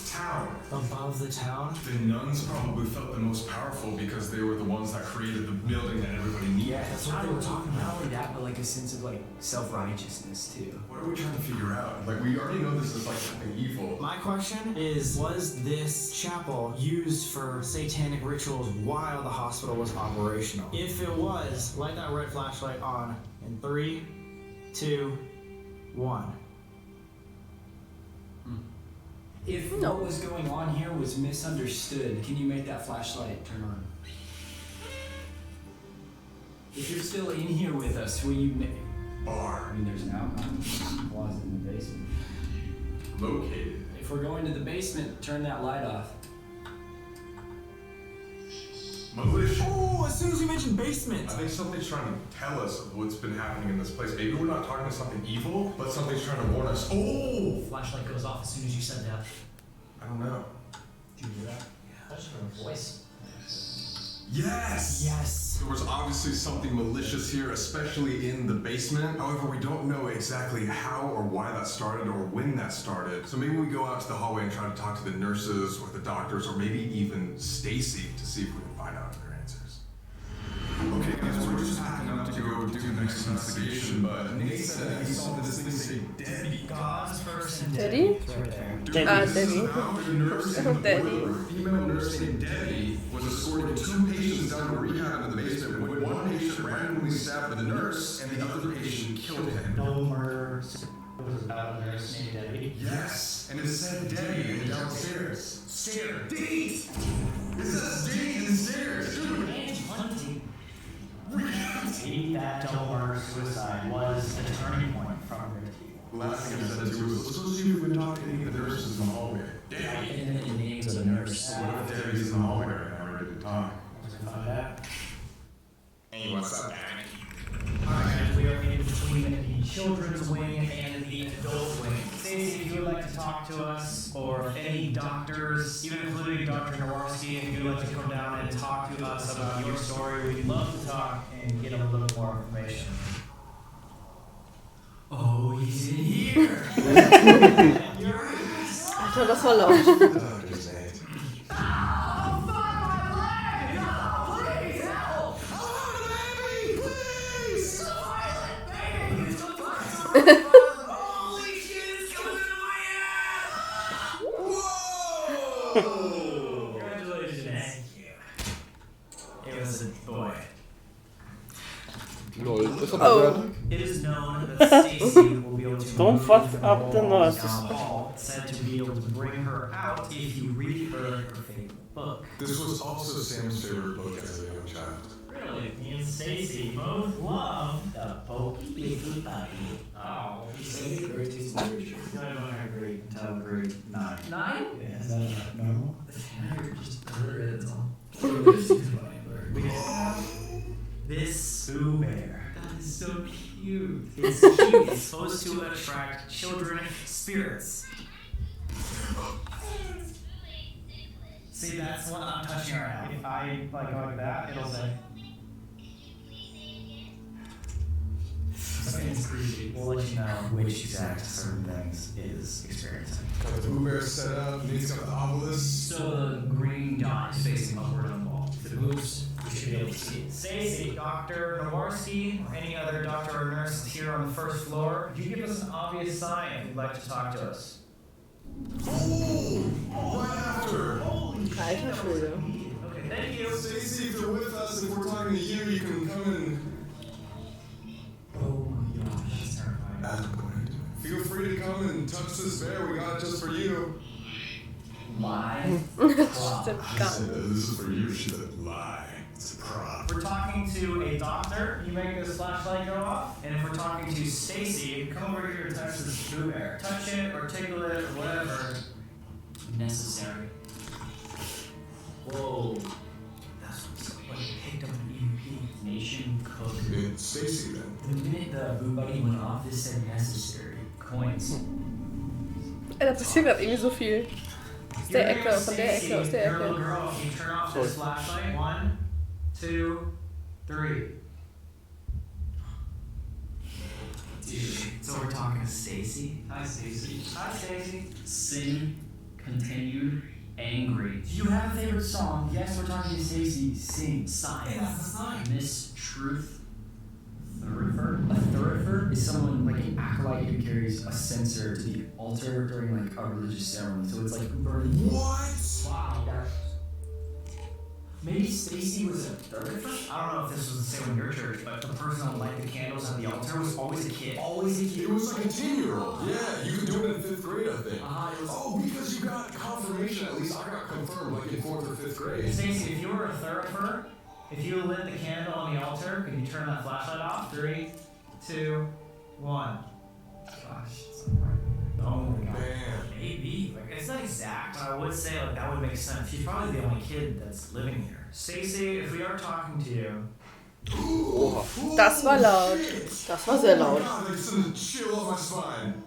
Town. Above the town? The nuns probably felt the most powerful because they were the ones that created the building that everybody needed. Yeah, that's what they were talking about. Not only that, but like a sense of like self-righteousness too. What are we trying to figure out? Like, we already know this is like something evil. My question is, was this chapel used for satanic rituals while the hospital was operational? If it was, light that red flashlight on in 3, 2, 1. If what was going on here was misunderstood, can you make that flashlight turn on? If you're still in here with us, will you make... Bar. I mean, there's an outcome closet in the basement. Located. If we're going to the basement, turn that light off. Militia. Oh, as soon as you mentioned basement. I think something's trying to tell us what's been happening in this place. Maybe we're not talking to something evil, but something's trying to warn us. Oh! Flashlight goes off as soon as you said that. I don't know. Did you hear that? I just heard a voice. Yes! Yes. There was obviously something malicious here, especially in the basement. However, we don't know exactly how or why that started or when that started. So maybe we go out to the hallway and try to talk to the nurses or the doctors or maybe even Stacy to see if we can find out their answers. Okay guys, we're just packing up to go do the next investigation, but Nate said he saw this thing say Debbie. God's first and Daddy? Debbie. Ah, Debbie. Now the nurse in the Debbie. boiler, female nurse named Debbie, was escorting 2 patients down to rehab in the basement when one patient randomly stabbed the nurse and the other patient killed him. No murder. It was about a nurse named Debbie. Yes, and it said Debbie in the downstairs. Stair. Date! It says date in the stairs, dude! And hunting. That Delmar suicide was a turning point from her team. The last thing I said to her was, let's go see if we can talk to any of the nurses in the hallway. Debbie! And then the names of the nurse. What if Debbie's in the hallway right now ready to talk? Hey, what's up, Danny? Alright, we are in between the children's wing and the adult wing. Stacey, if you would like to talk to us, or any doctors, even including Dr. Jaworski, if you would like to come down and talk to us about your story, we'd love to talk and get a little more information. Oh, he's in here! Alter, das war laut. Holy shit, it's coming into my ass! Whoa! Congratulations. Thank you. It was a boy. Lol, das hat Oh. er gehört. It is known that Stacy will be able to to Don't move fuck from up the walls nurses. down the hall, said to be able to bring her out if you read her favorite book. This was also Sam's favorite book as a young child. Really? Me and Stacy both love the pokey little puppy. Oh, Second grade taste literature. I don't have grade until grade 9. 9? Yeah, is that normal? You're just illiterate, that's all. We have this Boo Bear. That is so cute. It's cute. It's supposed to attract children spirits. See, that's what I'm touching right now. If I like go like that, it'll say. It's creepy. We'll let you know which exact certain things is experiencing. Got the Boo Bear set up, and he's got the obelisk. So the green dot is facing upward on the wall. If it moves, we should be able to see it. Stacy, Dr. Nowarski, or any other doctor or nurse here on the first floor, could you give us an obvious sign if you'd like to talk to us? Oh, right after. Alter Schwede. Okay, thank you. Stacy, if you're with us, if we're talking to you, you can come in. Oh my gosh. That's terrifying. Attaboy. Feel free to come and touch this bear. We got it just for you. Lie. Stimmt I gar said that this is for you. She said, lie. It's a prop. If we're talking to a doctor, you make this flashlight go off. And if we're talking to Stacy, come over here and touch this Boo Bear. Touch it or tickle it or whatever. Necessary. Whoa. That's what he picked up an EMP. Nation code. It's Stacy then. The minute the boot buddy went off, this said necessary. Coins. Da passiert gerade irgendwie so viel. Aus der Ecke, von der Ecke, aus der You're a little Ecke. girl. You turn off this flashlight. 1, 2, 3. Dude. So we're talking to Stacy. Hi, Stacy. Hi, Stacy. Sin, continued, angry. Do you have a favorite song? Yes, we're talking to Stacy. Sing. Sign. Hey, that's the sign. Miss Truth. Thurifer? A thurifer is someone like an acolyte who carries a censer to the altar during like a religious ceremony. So it's like burning. What? Wow. Maybe Stacy was a thurifer? I don't know if this was the same in your church, but the person that light the candles at the altar was always a kid. Always a It kid. was like a 10-year-old. Yeah, you could do it in 5th grade, I think. It was. Oh, because you got confirmation. At least I got confirmed like in 4th or 5th grade. Stacy, if you were a thurifer, if you lit the candle on the altar, could you turn that flashlight off? 3, 2, 1. Gosh, it's not right. Oh my god. Man. Maybe. Like, it's not exact, but I would say like that would make sense. She's probably the only kid that's living here. Stacy, if we are talking to you, Das war laut. Das war sehr laut. God, I sent a chill off my spine.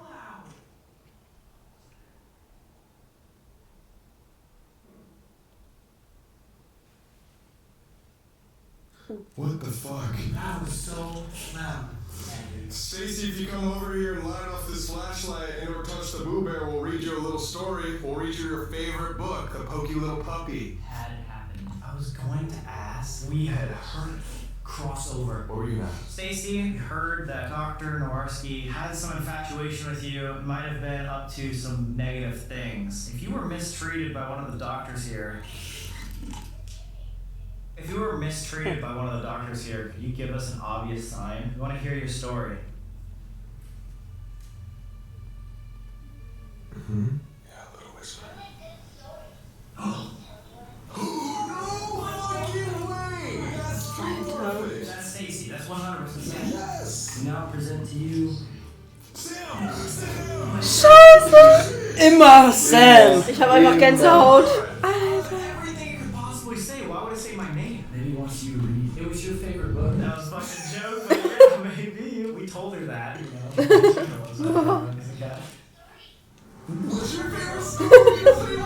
What the fuck? that was so loud. Stacy, if you come over here and light off this flashlight and or touch the Boo Bear, we'll read you a little story. We'll read you your favorite book, The Pokey Little Puppy. Had it happened. I was going to ask. We had heard crossover. What were you gonna ask? Stacy, we heard that Dr. Nowarski had some infatuation with you, might have been up to some negative things. If you were mistreated by one of the doctors here, could you give us an obvious sign? We want to hear your story. Mm-hmm. Yeah, a little whisper. Oh! No fucking way! That's perfect! That's Stacy. That's 100% Stacy. Yes! We now present to you. Sam! Sam! Scheiße! Immer Sam! Ich habe einfach Gänsehaut. Everything you could possibly say. Why would it say my name? Maybe wants you to read. It was your favorite book. That was a fucking joke, but yeah, maybe. We told her that, you know. What's your favorite story?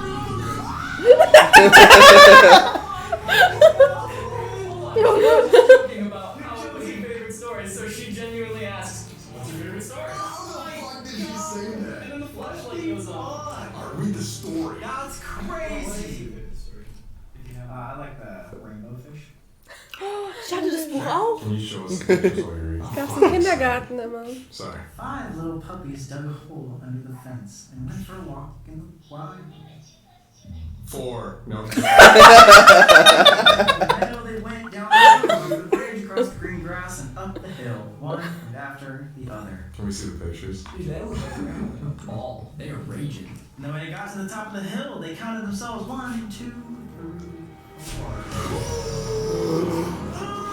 Talking about what was your favorite story, so she genuinely asks, what's your favorite story? How the fuck did she say that? And then the flashlight goes on. Alright, read the story. That's crazy. I like the rainbow fish. Ich hatte das Buch auch. Can you show us the pictures while you read? Gab's im Kindergarten immer. Sorry. 5 little puppies dug a hole under the fence and went for a walk in the wild. 4. No. I know they went down the road, over the bridge, across the green grass, and up the hill, one right after the other. Can we we see the pictures? Dude, they were all. They are raging. And then when they got to the top of the hill, they counted themselves 1, 2,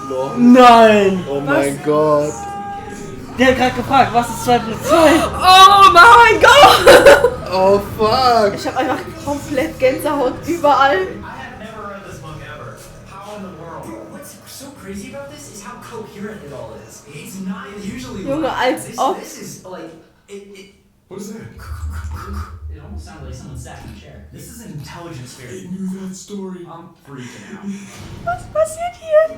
3. Nein! Oh mein Gott. Der hat gerade gefragt, was ist 2 plus 2? Oh mein Gott! Oh fuck. Ich habe einfach komplett Gänsehaut überall. I have never read this book ever. How in the world? What's so crazy about this is how coherent it all is. It's not usually. Junge, als ob. This is like it. What is that? It almost sounded like someone sat in a chair. This is an intelligence I theory. knew that story. I'm freaking out. Was passiert hier?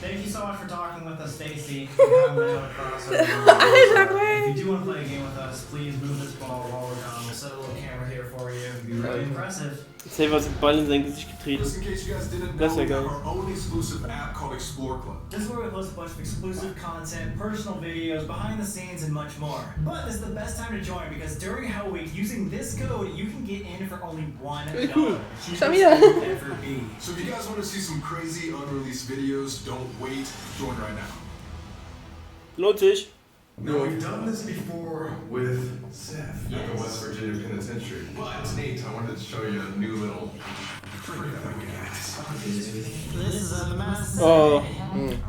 Thank you so much for talking with us, Stacy. We haven't been able to cross over. Alter, If you do want to play a game with us, please move this ball while we're gone. We'll set a little camera here for you. It'd be really impressive. Saber hat den Ball in sein Gesicht getreten. Just in case you guys didn't know, That's we okay. have our own exclusive app called Explore Club. This is where we post a bunch of exclusive content, personal videos, behind the scenes, and much more. But this is the best time to join because during Hellweek, using this code, you can get in for only $1. Schon Cheapest wieder. it'll ever be. So if you guys want to see some crazy unreleased videos, don't wait. Join right now. Lohnt sich. Now we've done this before with Seth at the West Virginia Penitentiary, but Nate, I wanted to show you a new little trick that we got. This is a mess. Oh.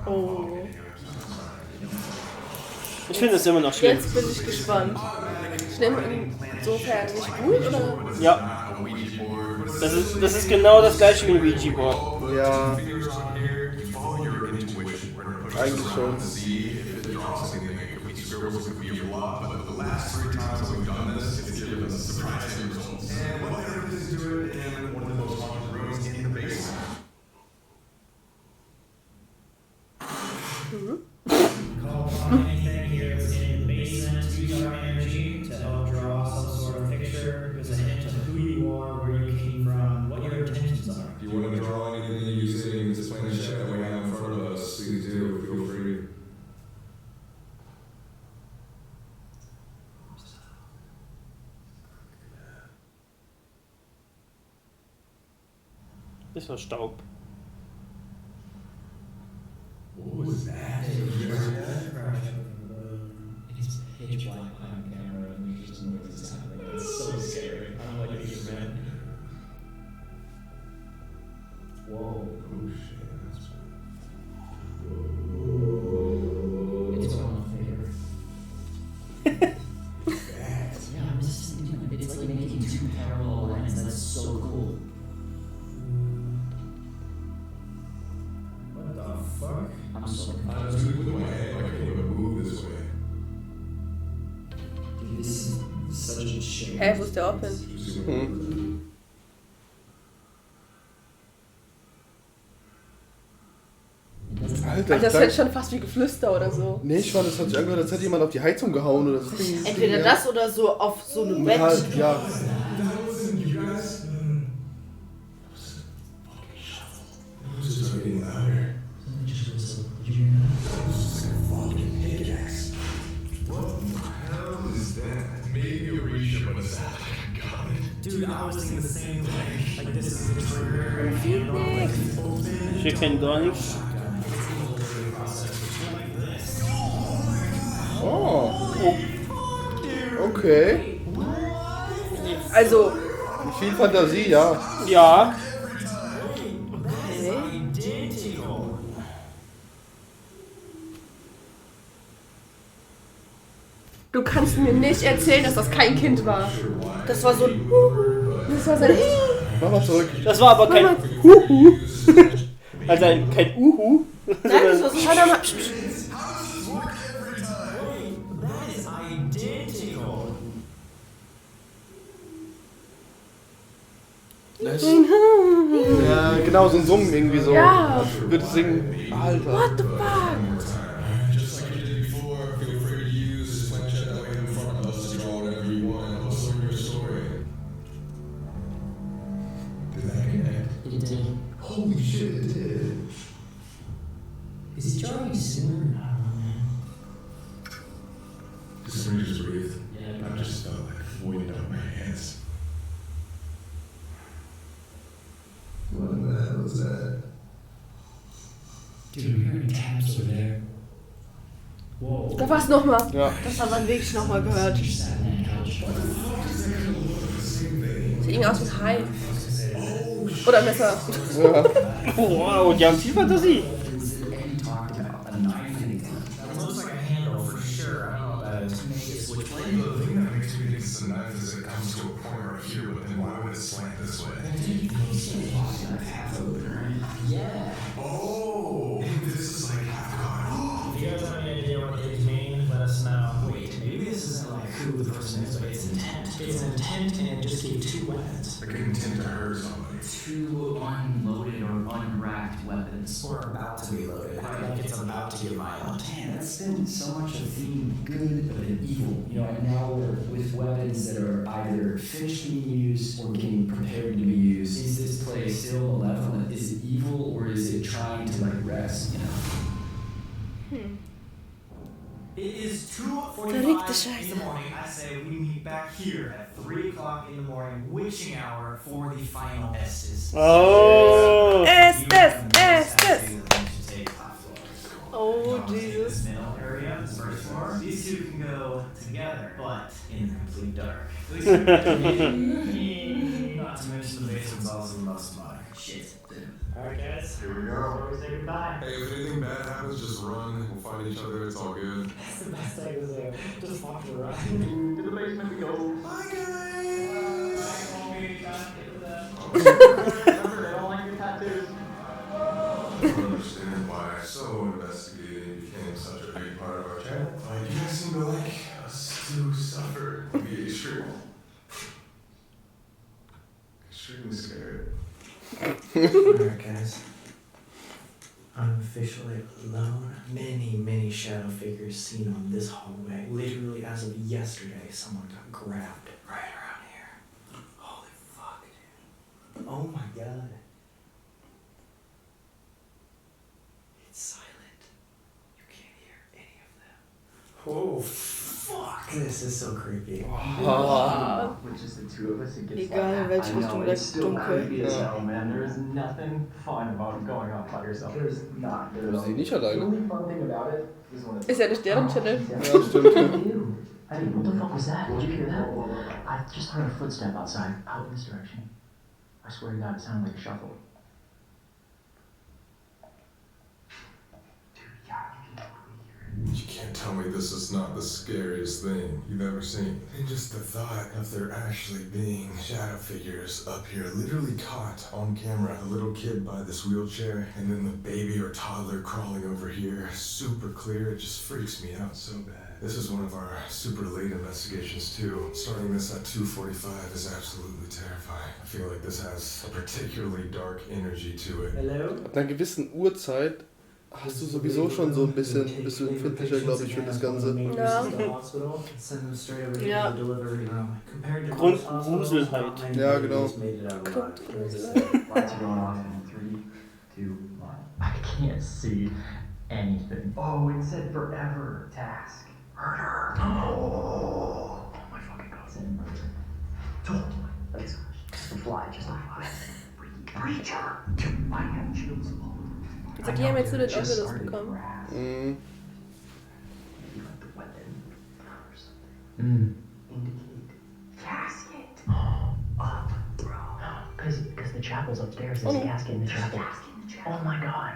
Oh. Ich finde es immer noch schlimm. Jetzt bin ich gespannt. Schlimm insofern nicht gut, oder? Ja. Das ist genau das gleiche wie ein Ouija-Board. Ja, Fingers on here, you follow your intuition. We're gonna push eigentlich this schon. around to see if it draws something that we scribbles could be a lot, but the last 3 times we've done this, it's given us surprising results. And what better to do it in one of the most haunted rooms in the basement? Call upon anything here within the basement, use our energy to help draw some sort of picture. Gives a hint of who you are, where you came from, what your intentions are. If you want to draw anything using this planchette that we have in front of us, please do, feel free. Ist nur Staub. What was that? It's pitch black behind the camera and there's just noises happening. It's so scary. I don't know what you meant. Whoa. Oh shit, that's... It's going off here. Yeah, I'm just it's like making 2 parallel lines. That's so cool. What the fuck? I'm so I was doing with my head, I can't even move this way. Dude, this is such a shame. Hä, wo ist der Open? Alter, Das hört schon fast wie Geflüster oder so. Nee, ich fand, das hat sich angehört, als hätte jemand auf die Heizung gehauen oder so. Entweder das oder so auf so einem Bett. Halt, ja. This is getting louder. Just whistle. What the hell is that? Maybe a Ouija, but it's not like I got it. Dude, I was thinking the same thing. Like, this is the trigger. Open. Ich kenne gar nichts. Oh. Okay. Also, Viel Fantasie, ja. Ja. du kannst mir nicht erzählen, dass das kein Kind war. Das war so ein Das war sein Mach mal zurück. Das war aber kein Huhu. Also kein Uhu. Nein, das war so ein Schau mal. Ja, genau, so ein Summen irgendwie so. Ja. Wird singen. Alter. What the fuck? Just like you did before, feel free to use this planchette that we have in front of us to draw whatever you want and also your story. Did that connect? It did. Holy shit, it did. Is he drawing similar? I don't know, man. Did somebody just breathe? Yeah. I just felt like void out my hands. What the hell is that? Dude, we're hearing taps over there. Da war's nochmal. Ja. Das hat man wirklich nochmal gehört. Sieht irgendwie aus wie ein Hai. Oder ein Messer. Ja. Wow, die haben viel Fantasie. It's a knife as it comes to a point right here, but then why would it slant this way? Yeah. Oh, this is like half gone. If you guys have any idea what these mean, let us know. Wait, maybe this isn't like who the person is, but it's intent. It's intent and it just gave 2 weapons. Like an intent to hurt somebody. 2 unloaded or unracked weapons. Or about to be loaded. Like it's about to get violent. Man, that's been so much of being good but evil. You know, and now we're with weapons that are either finished being used or getting prepared to be used. Is this place still malevolent? Is it evil or is it trying to like rest, you know? It is 2:45 in the morning. I say we meet back here at 3 o'clock in the morning, witching hour for the final estes. Oh. Estes. Oh, Jesus. This middle area, this first floor. These two can go together, but in the complete dark. At least not to mention the basement's also the most modern. Shit. Alright, guys. Here we go. Before we say goodbye. Hey, if anything bad happens, just run. We'll find each other. It's all good. That's the best thing to do. Just walk around. To the basement we go. Bye, guys. Remember, they don't like your tattoos. I don't understand why so investigating became such a big part of our channel. Like, you guys seem to like us to suffer, be extremely scared. Alright, guys. I'm officially alone. Many shadow figures seen on this hallway. Literally, as of yesterday, someone got grabbed right around here. Holy fuck, dude. Oh my god. It's silent. You can't hear any of them. Oh, fuck. This is so creepy. Which is the 2 of us, it gets Egal, welche Richtung it's still dunkel. creepy as hell, man. There is nothing fun about going off by yourself. There's not. Du bist nicht The alleine. only fun thing about it is when Ist ja nicht deren Channel. Ja, stimmt. I mean, what the fuck was that? Did you hear that? I just heard a footstep outside, out in this direction. I swear to God, it sounded like a shuffle. Dude, yeah, you can totally hear it. You can't tell me this is not the scariest thing you've ever seen. And just the thought of there actually being shadow figures up here, literally caught on camera. A little kid by this wheelchair, and then the baby or toddler crawling over here, super clear. It just freaks me out so bad. This is one of our super late investigations too. Starting this at 2:45 is absolutely terrifying. I feel like this has a particularly dark energy to it. Hello? Ab einer gewissen Uhrzeit hast du sowieso schon so ein bisschen, bist du empfindlicher, glaube ich, für das Ganze. Ja. Ja. Grundgruselheit. Ja, genau. Lights are going off in 3, 2, 1. I can't see anything. Oh, it said forever task. Murder. Oh my fucking god. It's in murder. Oh, that's just a fly, just a fly. Preacher. I have chills all over. Also die haben jetzt nur den Oculus bekommen. Mhm. Indicate. Casket. Up, bro. Because the chapel's upstairs. There's a casket in the chapel. Oh my god.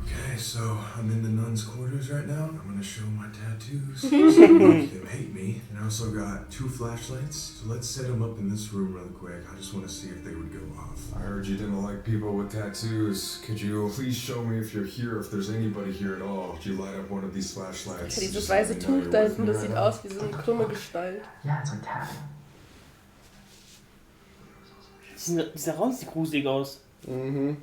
Okay, so I'm in the nuns' quarters right now. I'm gonna show my tattoos so make them hate me. And I also got 2 flashlights. So let's set them up in this room really quick. I just want to see if they would go off. I heard you didn't like people with tattoos. Could you please show me if you're here, if there's anybody here at all? Could you light up one of these flashlights? Dieses weiße Tuch da hinten, das sieht aus wie so eine krumme Gestalt. Yeah, it's like tapping. Dieser Raum sieht gruselig aus. Mhm.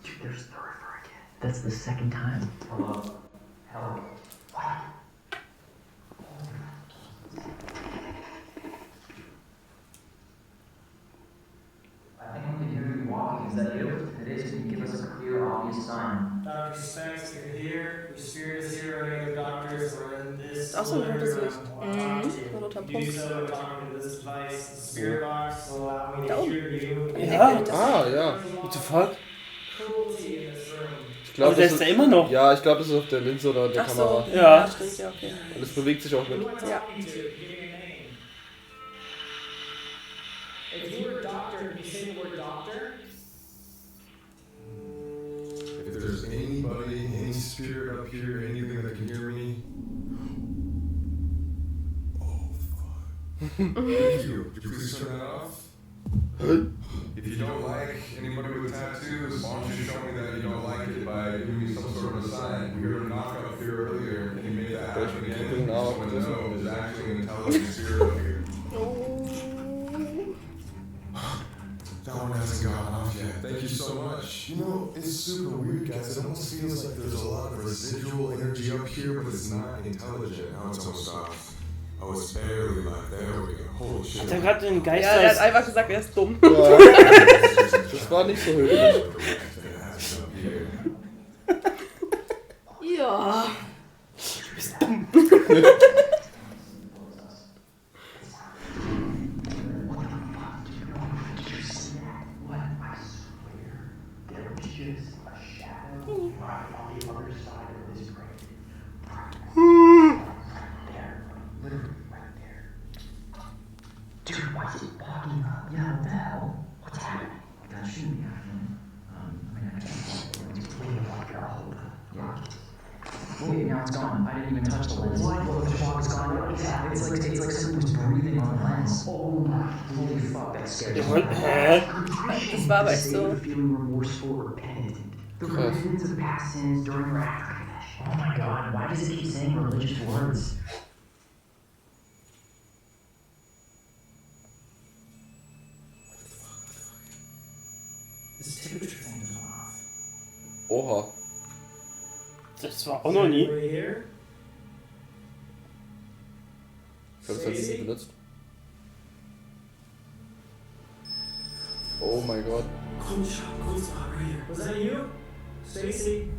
Dude, there's the river again. That's the second time. Hello. Hello. What? I think I can hear you walking. Is that you? If it is, can you give us a clear, obvious sign? Dr. Specs, if you're here, your spirit is here, or any other doctors are in this. Auch so ein rotes Licht. Mhm. Roter Do Punkt. so talking to this device. The spirit box will allow me to Da oben. hear you. Ja? Ah, ja. What the fuck? Cruelty in this room. Ich glaube, das ist der immer noch. Ja, ich glaube, das ist auf der Linse oder der Kamera. So. Ja. Stimmt, ja, okay. Und es bewegt sich auch mit. Ja. If you were a doctor, can you say the word doctor? If there's anybody, any spirit up here, anything that can hear me. Oh, fuck. Thank you. Could you please turn that off? If you don't like anybody with tattoos, why don't you show me that you don't like it by giving me some sort of a sign? We heard a knock up here earlier. Can you make that happen again? I just want to know if there's actually an intelligent spirit up here. That one hasn't gone off yet. Thank you so much. You know, it's super weird, guys. It almost feels like there's a lot of residual energy up here, but it's not intelligent. Now it's almost off. Oh, it's barely like, there we go. Holy shit. Hat er gerade den Geist Ja, er hat einfach gesagt, er ist dumm. Ja. Das war nicht so höflich. Ja. Du bist dumm. Wait, now it's gone. I didn't even touch the lens. What? The fog is gone. It's like someone was breathing on the lens. Oh my, holy fuck, that scared me. Das war aber echt so. Feeling remorseful or penitent. The repentance of past sins during or after confession. Oh my god, why does it keep saying religious words? This temperature thing is off. Oha. Das war auch noch nie. Ich glaube, das hat sie nie benutzt. Oh mein Gott. Was that you? Stacy?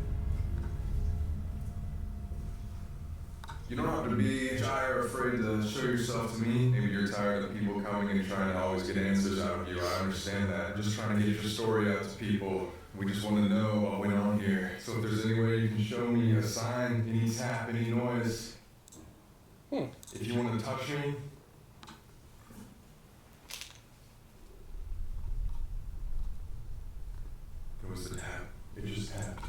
You don't have to be shy or afraid to show yourself to me. Maybe you're tired of people coming and trying to always get answers out of you. I understand that. Just trying to get your story out to people. We just want to know what went on here. So if there's any way you can show me a sign, any tap, any noise. If you want to touch me. It was the tap. It just tapped.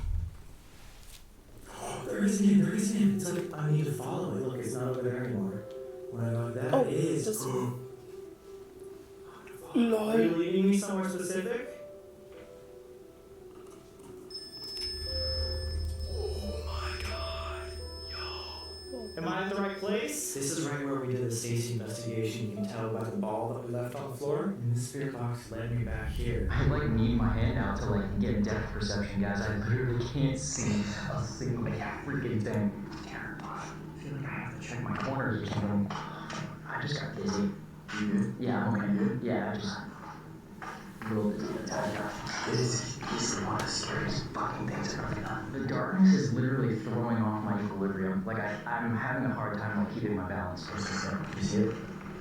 Oh, there isn't him. There isn't him. It's like I need to follow it. Look, it's not over there anymore. When I go, that is. Just... Lol. Are you leading me somewhere specific? Am I at the right place? This is right where we did the Stacy investigation. You can tell by the ball that we left on the floor. And the spirit box led me back here. I need my hand out to get depth perception, guys. I literally can't see a single freaking thing. I feel like I have to check my corners or something. I just got dizzy. You good? Yeah, I'm okay. Yeah, I just rolled it to the top. This is easily one of the scariest fucking things I've ever done. The darkness is literally throwing off my equilibrium. I'm having a hard time keeping my balance. You see it?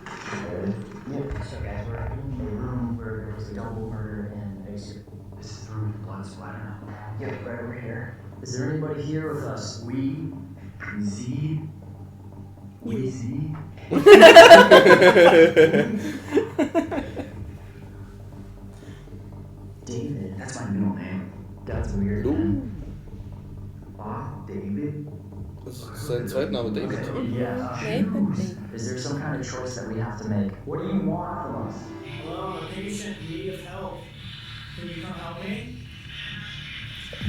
Yeah. So guys, we're in a room where there was a double murder and a... This is the room with blood splatter. Yep, right over here. Is there anybody here with us? We see. David, that's my middle name. That's weird. David? Das ist sein Zweitname, David. Yeah. Is there some kind of choice that we have to make? What do you want from us? Hello, a patient in need of help. Can you come help me?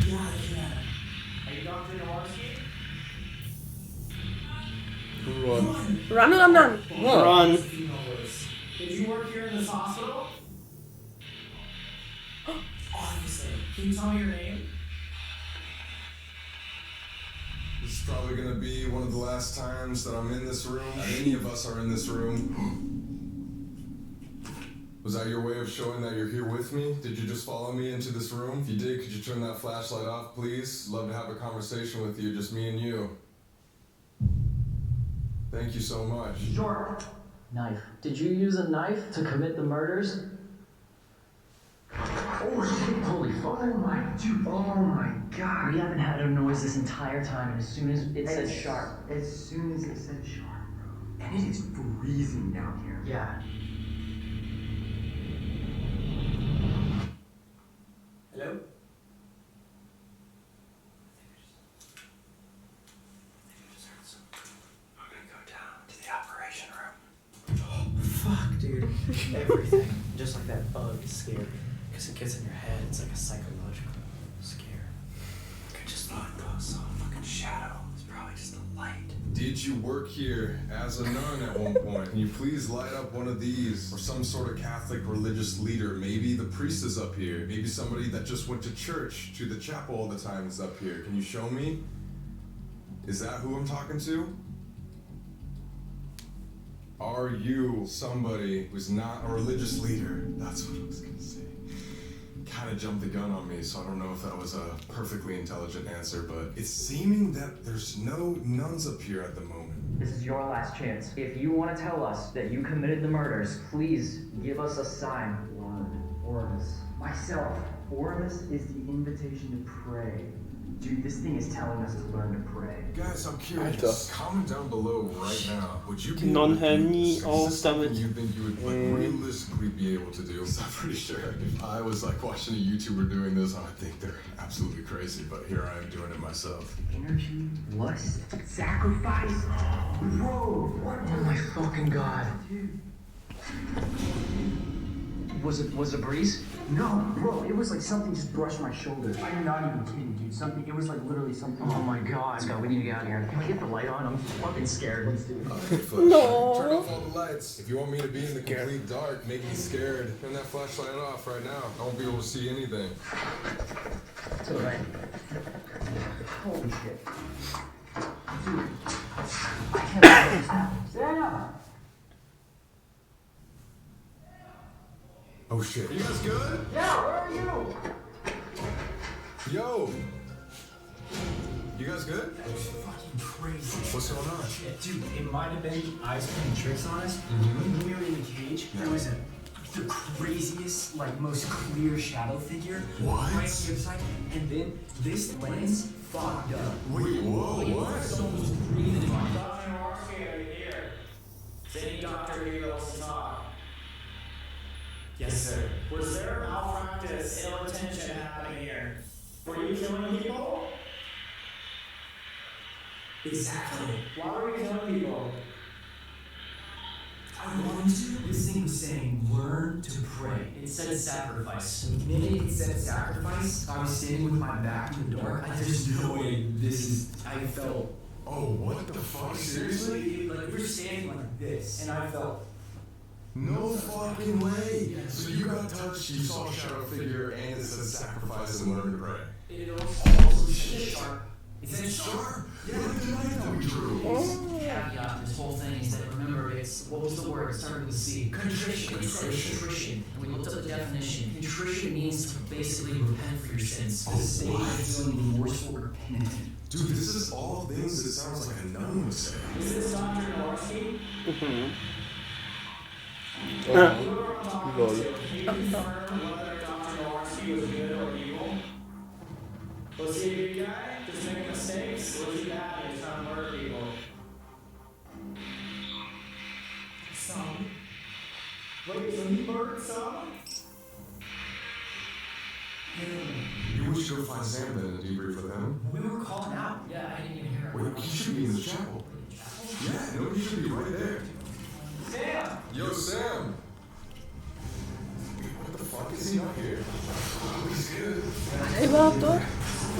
Yeah, I can. Are you Dr. Nowarski? Run oder Nun? Run. Did you work here in this hospital? Obviously. Can you tell me your name? This is probably gonna be one of the last times that I'm in this room. Any of us are in this room. Was that your way of showing that you're here with me? Did you just follow me into this room? If you did, could you turn that flashlight off, please? Love to have a conversation with you, just me and you. Thank you so much. Sure. Knife. Did you use a knife to commit the murders? Oh shit, holy fuck. Oh my dude. Oh my god. We haven't had a noise this entire time, and as soon as it said sharp. As soon as it said sharp, bro. And it is freezing down here. Yeah. Hello? Fuck, dude. Everything. Just like that bug is scary. Because it gets in your head. It's like a psychological scare. I just thought I saw a fucking shadow. It's probably just a light. Did you work here as a nun at one point? Can you please light up one of these? Or some sort of Catholic religious leader. Maybe the priest is up here. Maybe somebody that just went to church, to the chapel all the time is up here. Can you show me? Is that who I'm talking to? Are you somebody who's not a religious leader? That's what I was gonna say. Kind of jumped the gun on me, so I don't know if that was a perfectly intelligent answer, but it's seeming that there's no nuns up here at the moment. This is your last chance. If you want to tell us that you committed the murders, please give us a sign. Oramus. Myself. Oramus is the invitation to pray. Dude, this thing is telling us to learn to pray. Guys, I'm curious. Comment down below right now. Would you be Die able Non to hören do nie this? auf Is this something damit. you think you would like realistically be able to do? 'Cause I'm pretty sure if I was like watching a YouTuber doing this, I would think they're absolutely crazy, but here I am doing it myself. Energy, lust, sacrifice. Bro, what? Oh my fucking god. Dude. Was it a breeze? No, bro, it was like something just brushed my shoulder. I'm not even kidding, dude. Something, it was like literally something. Oh my god. Let's go, we need to get out of here. Can we get the light on? I'm fucking scared. Let's do it. No. Turn off all the lights. If you want me to be in the complete dark, make me scared, turn that flashlight off right now. I won't be able to see anything. To the right. Holy shit. Dude. I can't believe this happened. Sam! Oh shit. You guys good? Yeah, where are you? Yo! You guys good? It's fucking crazy. What's going on? Yeah, dude, it might have been eyes playing tricks on us. When we were in the cage, there was the craziest, like, most clear shadow figure. What? Right to the other side. And then this lens fogged up. Wait, whoa, what? Someone was breathing on it. Dr. Jaworski, are you here? Is any doctor here that wants to talk? Yes, sir. Was there malpractice, ill intention happening here? Were you killing people? Exactly. Why were you killing people? I wanted to. This thing was saying, learn to pray. It said sacrifice. The minute it said sacrifice, I was standing with my back to the door. There's no way this is. I felt. Oh, what the fuck? Seriously? Like, we were standing like this, and I felt. No fucking way! So you got touched, you saw a shadow figure, and it said sacrifice and learn to pray. It also said sharp. It said sharp. Yeah, what did I know we drew? Caveat, this whole thing is that, remember, it's, what was the word? It started with a C. Contrition. It said contrition. And we looked up the definition. Contrition means to basically repent for your sins. The state of feeling remorseful or penitent. Dude, this is all things that sounds like a nun would say. Is this Dr. Jaworski? Lol. Can you confirm whether Dr. Jaworski was good or evil? Was he a good guy? Just making mistakes? Was he bad and trying to murder people? Some. Wait, so he murdered some? You wish to go find Sam then and debrief with him? We were calling out. Yeah, I didn't even hear it. Wait, he should be in the chapel. Yeah, no, he should be right there. Sam! Yo, Sam! What the fuck is he not here? Oh, he's good. War der überhaupt dort?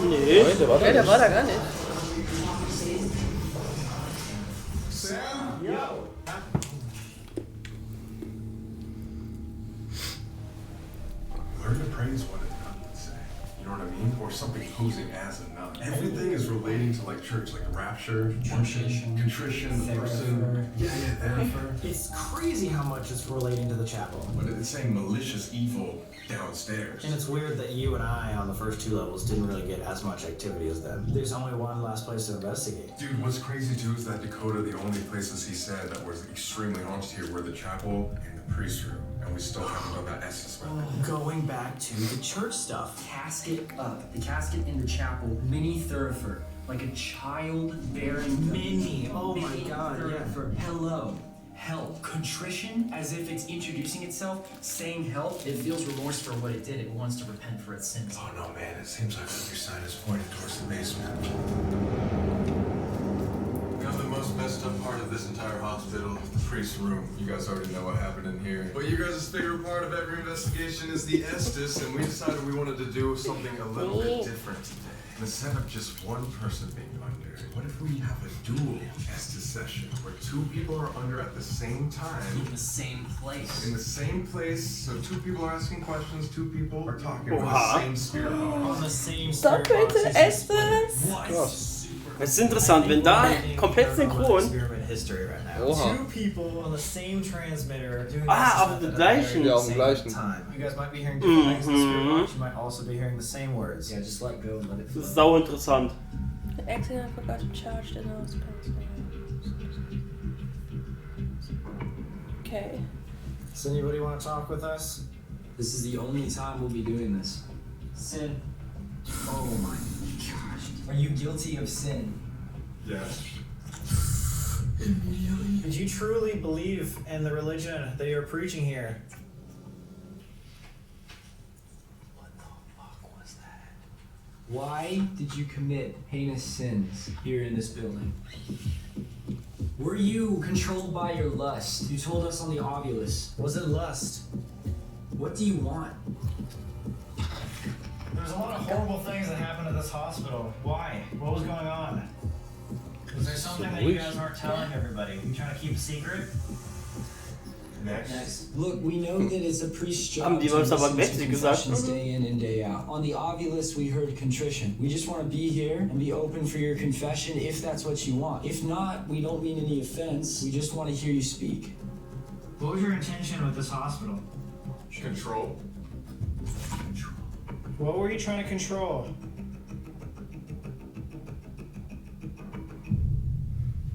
Nee. Nein, der war da Ja, der nicht. war da gar nicht. Sam? Yo! Learn to pray is what a nun would say. You know what I mean? Or something posing as a nun. Everything is relating to like church, like rapture, contrition, the person. Yeah, therifer. It's crazy how much it's relating to the chapel. But it's saying malicious evil downstairs. And it's weird that you and I on the first two levels didn't really get as much activity as them. There's only one last place to investigate. Dude, what's crazy too is that Dakota, the only places he said that was extremely haunted here were the chapel and the priest room. and we still haven't done that assessment. Going back to the church stuff. Casket up. The casket in the chapel. Mini Thurifer. Like a child bearing. Mini. Oh my god, yeah. Thurifer. Hello. Help. Contrition, as if it's introducing itself, saying help. It feels remorse for what it did. It wants to repent for its sins. Oh no, man, it seems like your sign is pointing towards the basement. Now the most messed up part of this entire hospital, the priest's room. You guys already know what happened in here. But you guys' favorite part of every investigation is the Estes, and we decided we wanted to do something a little bit different today. Instead of just one person being under, what if we have a dual Estes session where two people are under at the same time? In the same place. In the same place, so two people are asking questions, two people are talking on the same spirit box. On the same spirit Doppelte box. Estes. Krass. Es ist interessant, wenn da komplett synchron. Experiment history right now. Oha. Two people on the same transmitter doing Ah, auf dem gleichen. Ja, auf dem gleichen. time. You guys might be hearing different things in the spirit box. You might also be hearing the same words. Yeah, just let go and let it Das flow. ist sau interessant. The accident forgot to charge the nose. Okay. Does anybody want to talk with us? This is the only time we'll be doing this. Sin. Oh my gosh. Are you guilty of sin? Yes. Did you truly believe in the religion that you're preaching here? What the fuck was that? Why did you commit heinous sins here in this building? Were you controlled by your lust? You told us on the Ovulus. Was it lust? What do you want? There's a lot of horrible things that happened at this hospital. Why? What was going on? Is there something that you guys aren't telling everybody? You trying to keep a secret? Next. Look, we know that it's a priest's job Haben die to uns aber listen to Wechsel gesagt? confessions day in and day out. On the Ovulus, we heard contrition. We just want to be here and be open for your confession if that's what you want. If not, we don't mean any offense. We just want to hear you speak. What was your intention with this hospital? Control. What were you trying to control?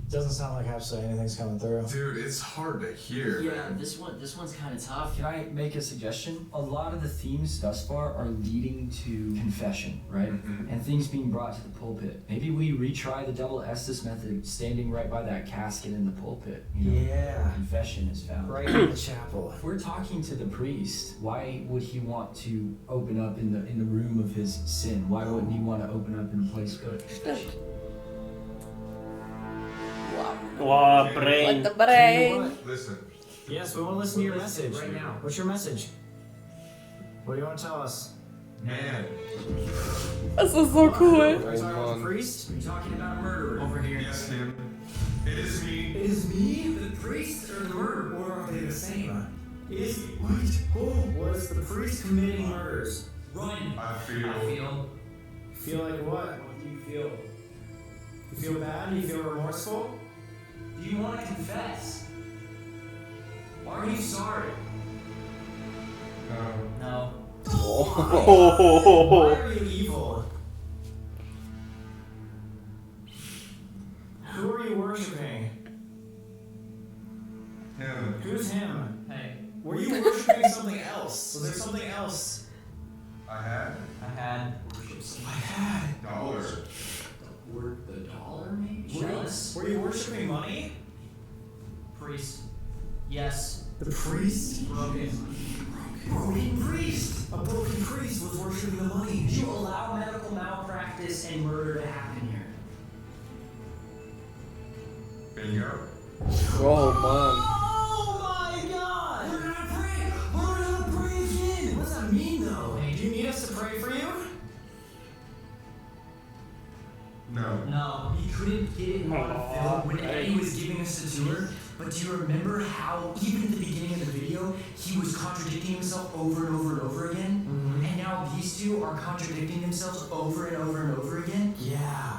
Doesn't sound like absolutely anything's coming through. Dude, it's hard to hear. man. this one's kind of tough. Can I make a suggestion? A lot of the themes thus far are leading to confession, right? Mhm. And things being brought to the pulpit. Maybe we retry the double Estes method, standing right by that casket in the pulpit. You know, Yeah. confession is found. Right in the chapel. If we're talking to the priest, why would he want to open up in the room of his sin? Why wouldn't he want to open up in a place of confession? Wow, brain. What the brain? Listen. Yes, we want to listen to your message. Right now. What's your message? What do you want to tell us? Man. Das ist so cool. Are you talking about the priest? Are you talking about a murderer over here? Yes, him. It is me. It is me? The priest or the murderer? Or are they the same? Is what? Who was the priest committing murders? Run. I feel. Feel like what? What do you feel? You feel bad? You feel remorseful? Do you want to confess? Are you sorry? No. Why are you evil? Who are you worshiping? Him. Who's him? Hey. Were you worshiping something else? Was there something else? I had I had dollars. the dollar maybe? Jealous? Were you worshiping money? Priest. Yes. The priest? Broken. Broken priest! A broken priest was worshiping the money. Did you allow medical malpractice and murder to happen here? Bingo. Oh, Mann. Oh my god! Learn how to pray! Learn how to pray again! What does that mean though? Do you need us to pray for you? No. No, he couldn't get it on film when Eddie was giving us the tour. But do you remember how, even at the beginning of the video, he was contradicting himself over and over and over again? Mm-hmm. And now these two are contradicting themselves over and over and over again? Yeah.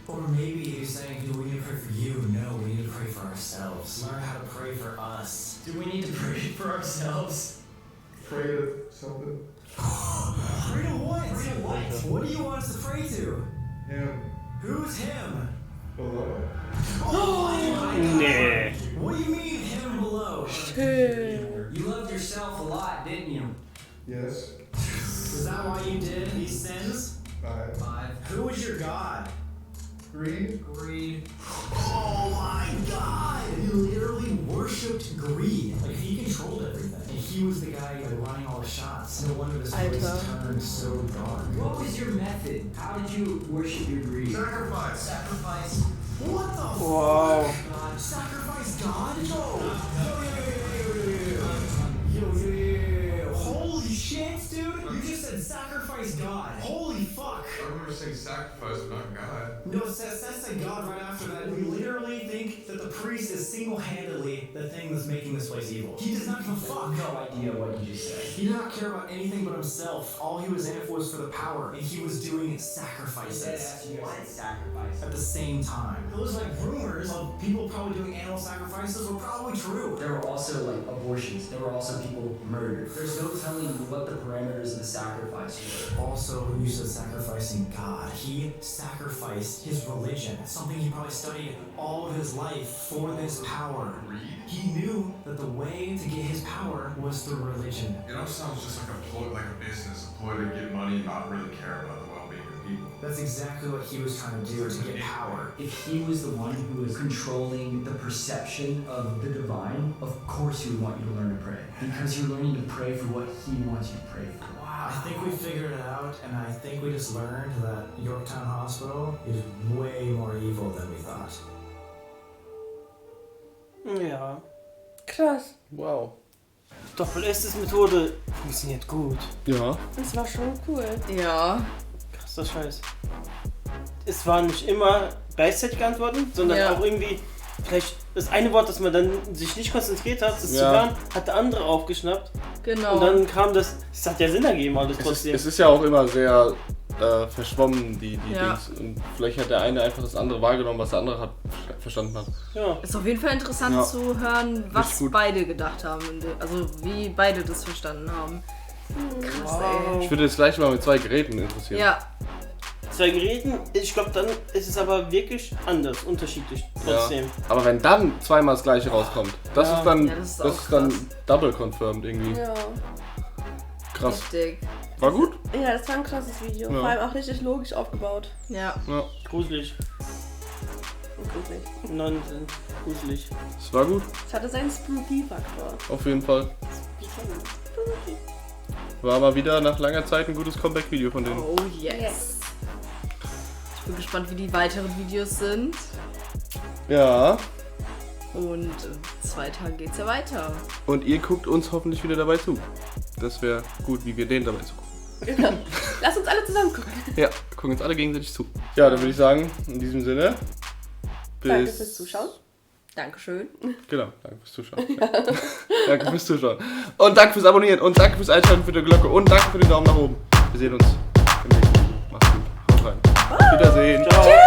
Or maybe he's saying, do we need to pray for you? No, we need to pray for ourselves. Learn how to pray for us. Do we need to pray for ourselves? Pray to something. Pray to what? Pray to what? What do you want us to pray to? Him. Who's him? Hello. Oh my god! Nee. What do you mean him down below. Schön. You loved yourself a lot, didn't you? Yes. Is that why you did these sins? 5. Who was your god? Greed. Oh my god! You literally worshipped greed. Like, he controlled everything. And he was the guy running all the shots. No wonder this place turned so dark. What was your method? How did you worship your greed? Sacrifice. Sacrifice. What the Wow. fuck? God, sacrifice God? No! Yo. Holy shit, dude! You just said sacrifice God. Holy fuck! I remember saying sacrifice, but not God. No, it says God right after that. We literally think that the priest is single-handedly the thing that's making this place evil. He does not give a fuck. No idea what you just said. He did not care about anything but himself. All he was in it for was for the power, and he was doing sacrifices What sacrifice? at the same time. Those rumors of people probably doing animal sacrifices were probably true. There were also abortions. There were also people murdered. There's no telling what the parameters of the sacrifice were. Also, you said sacrificing God. He sacrificed his religion, something he probably studied all of his life for this power. He knew that the way to get his power was through religion. It almost sounds just like a ploy, like a business, a ploy to get money, not really care about the well-being of people. That's exactly what he was trying to do to get power. If he was the one who was controlling the perception of the divine, of course he would want you to learn to pray. Because you're learning to pray for what he wants you to pray for. Wow. I think we figured it out, and I think we just learned that Yorktown Hospital is way more evil than we thought. Ja. Krass. Wow. Doppel-Estes-Methode funktioniert gut. Ja. Das war schon cool. Ja. Krasser Scheiß. Es waren nicht immer gleichzeitig Antworten, sondern Ja. auch irgendwie vielleicht das eine Wort, das man dann sich nicht konzentriert hat, das Ja. zu hören, hat der andere aufgeschnappt. Genau. Und dann kam das, es hat ja Sinn ergeben alles trotzdem. Es ist ja auch immer sehr verschwommen, die Ja. Dings. Und vielleicht hat der eine einfach das andere wahrgenommen, was der andere verstanden hat. Ja. Ist auf jeden Fall interessant Ja. zu hören, was Richtig gut. beide gedacht haben. Also wie beide das verstanden haben. Krass, ey. Ich würde das gleich mal mit 2 Geräten interessieren. Ja. 2 Geräten, ich glaube, dann ist es aber wirklich anders, unterschiedlich trotzdem. Ja. Aber wenn dann zweimal das gleiche rauskommt, das Ja. ist dann, Ja, das ist das auch ist dann krass. double confirmed irgendwie. Ja. Krass. Heftig. War gut? Ja, das war ein krasses Video. Ja. Vor allem auch richtig logisch aufgebaut. Ja. Ja. Gruselig. Und gruselig. Nonsens. Gruselig. Es war gut, Es hatte seinen Spooky-Faktor. auf jeden Fall. Spooky. War mal wieder nach langer Zeit ein gutes Comeback-Video von denen. Oh yes. Ich bin gespannt, wie die weiteren Videos sind. Ja. Und in 2 Tagen geht's ja weiter. Und ihr guckt uns hoffentlich wieder dabei zu. Das wäre gut, wie wir denen dabei zugucken. Genau. Lass uns alle zusammen gucken. Ja, gucken uns alle gegenseitig zu. Ja, dann würde ich sagen, in diesem Sinne. Danke fürs Zuschauen. Dankeschön. Genau, danke fürs Zuschauen. Ja. Danke fürs Zuschauen. Und danke fürs Abonnieren und danke fürs Einschalten für die Glocke und danke für den Daumen nach oben. Wir sehen uns im nächsten Video. Macht's gut. Haut rein. Auf Wiedersehen. Ciao.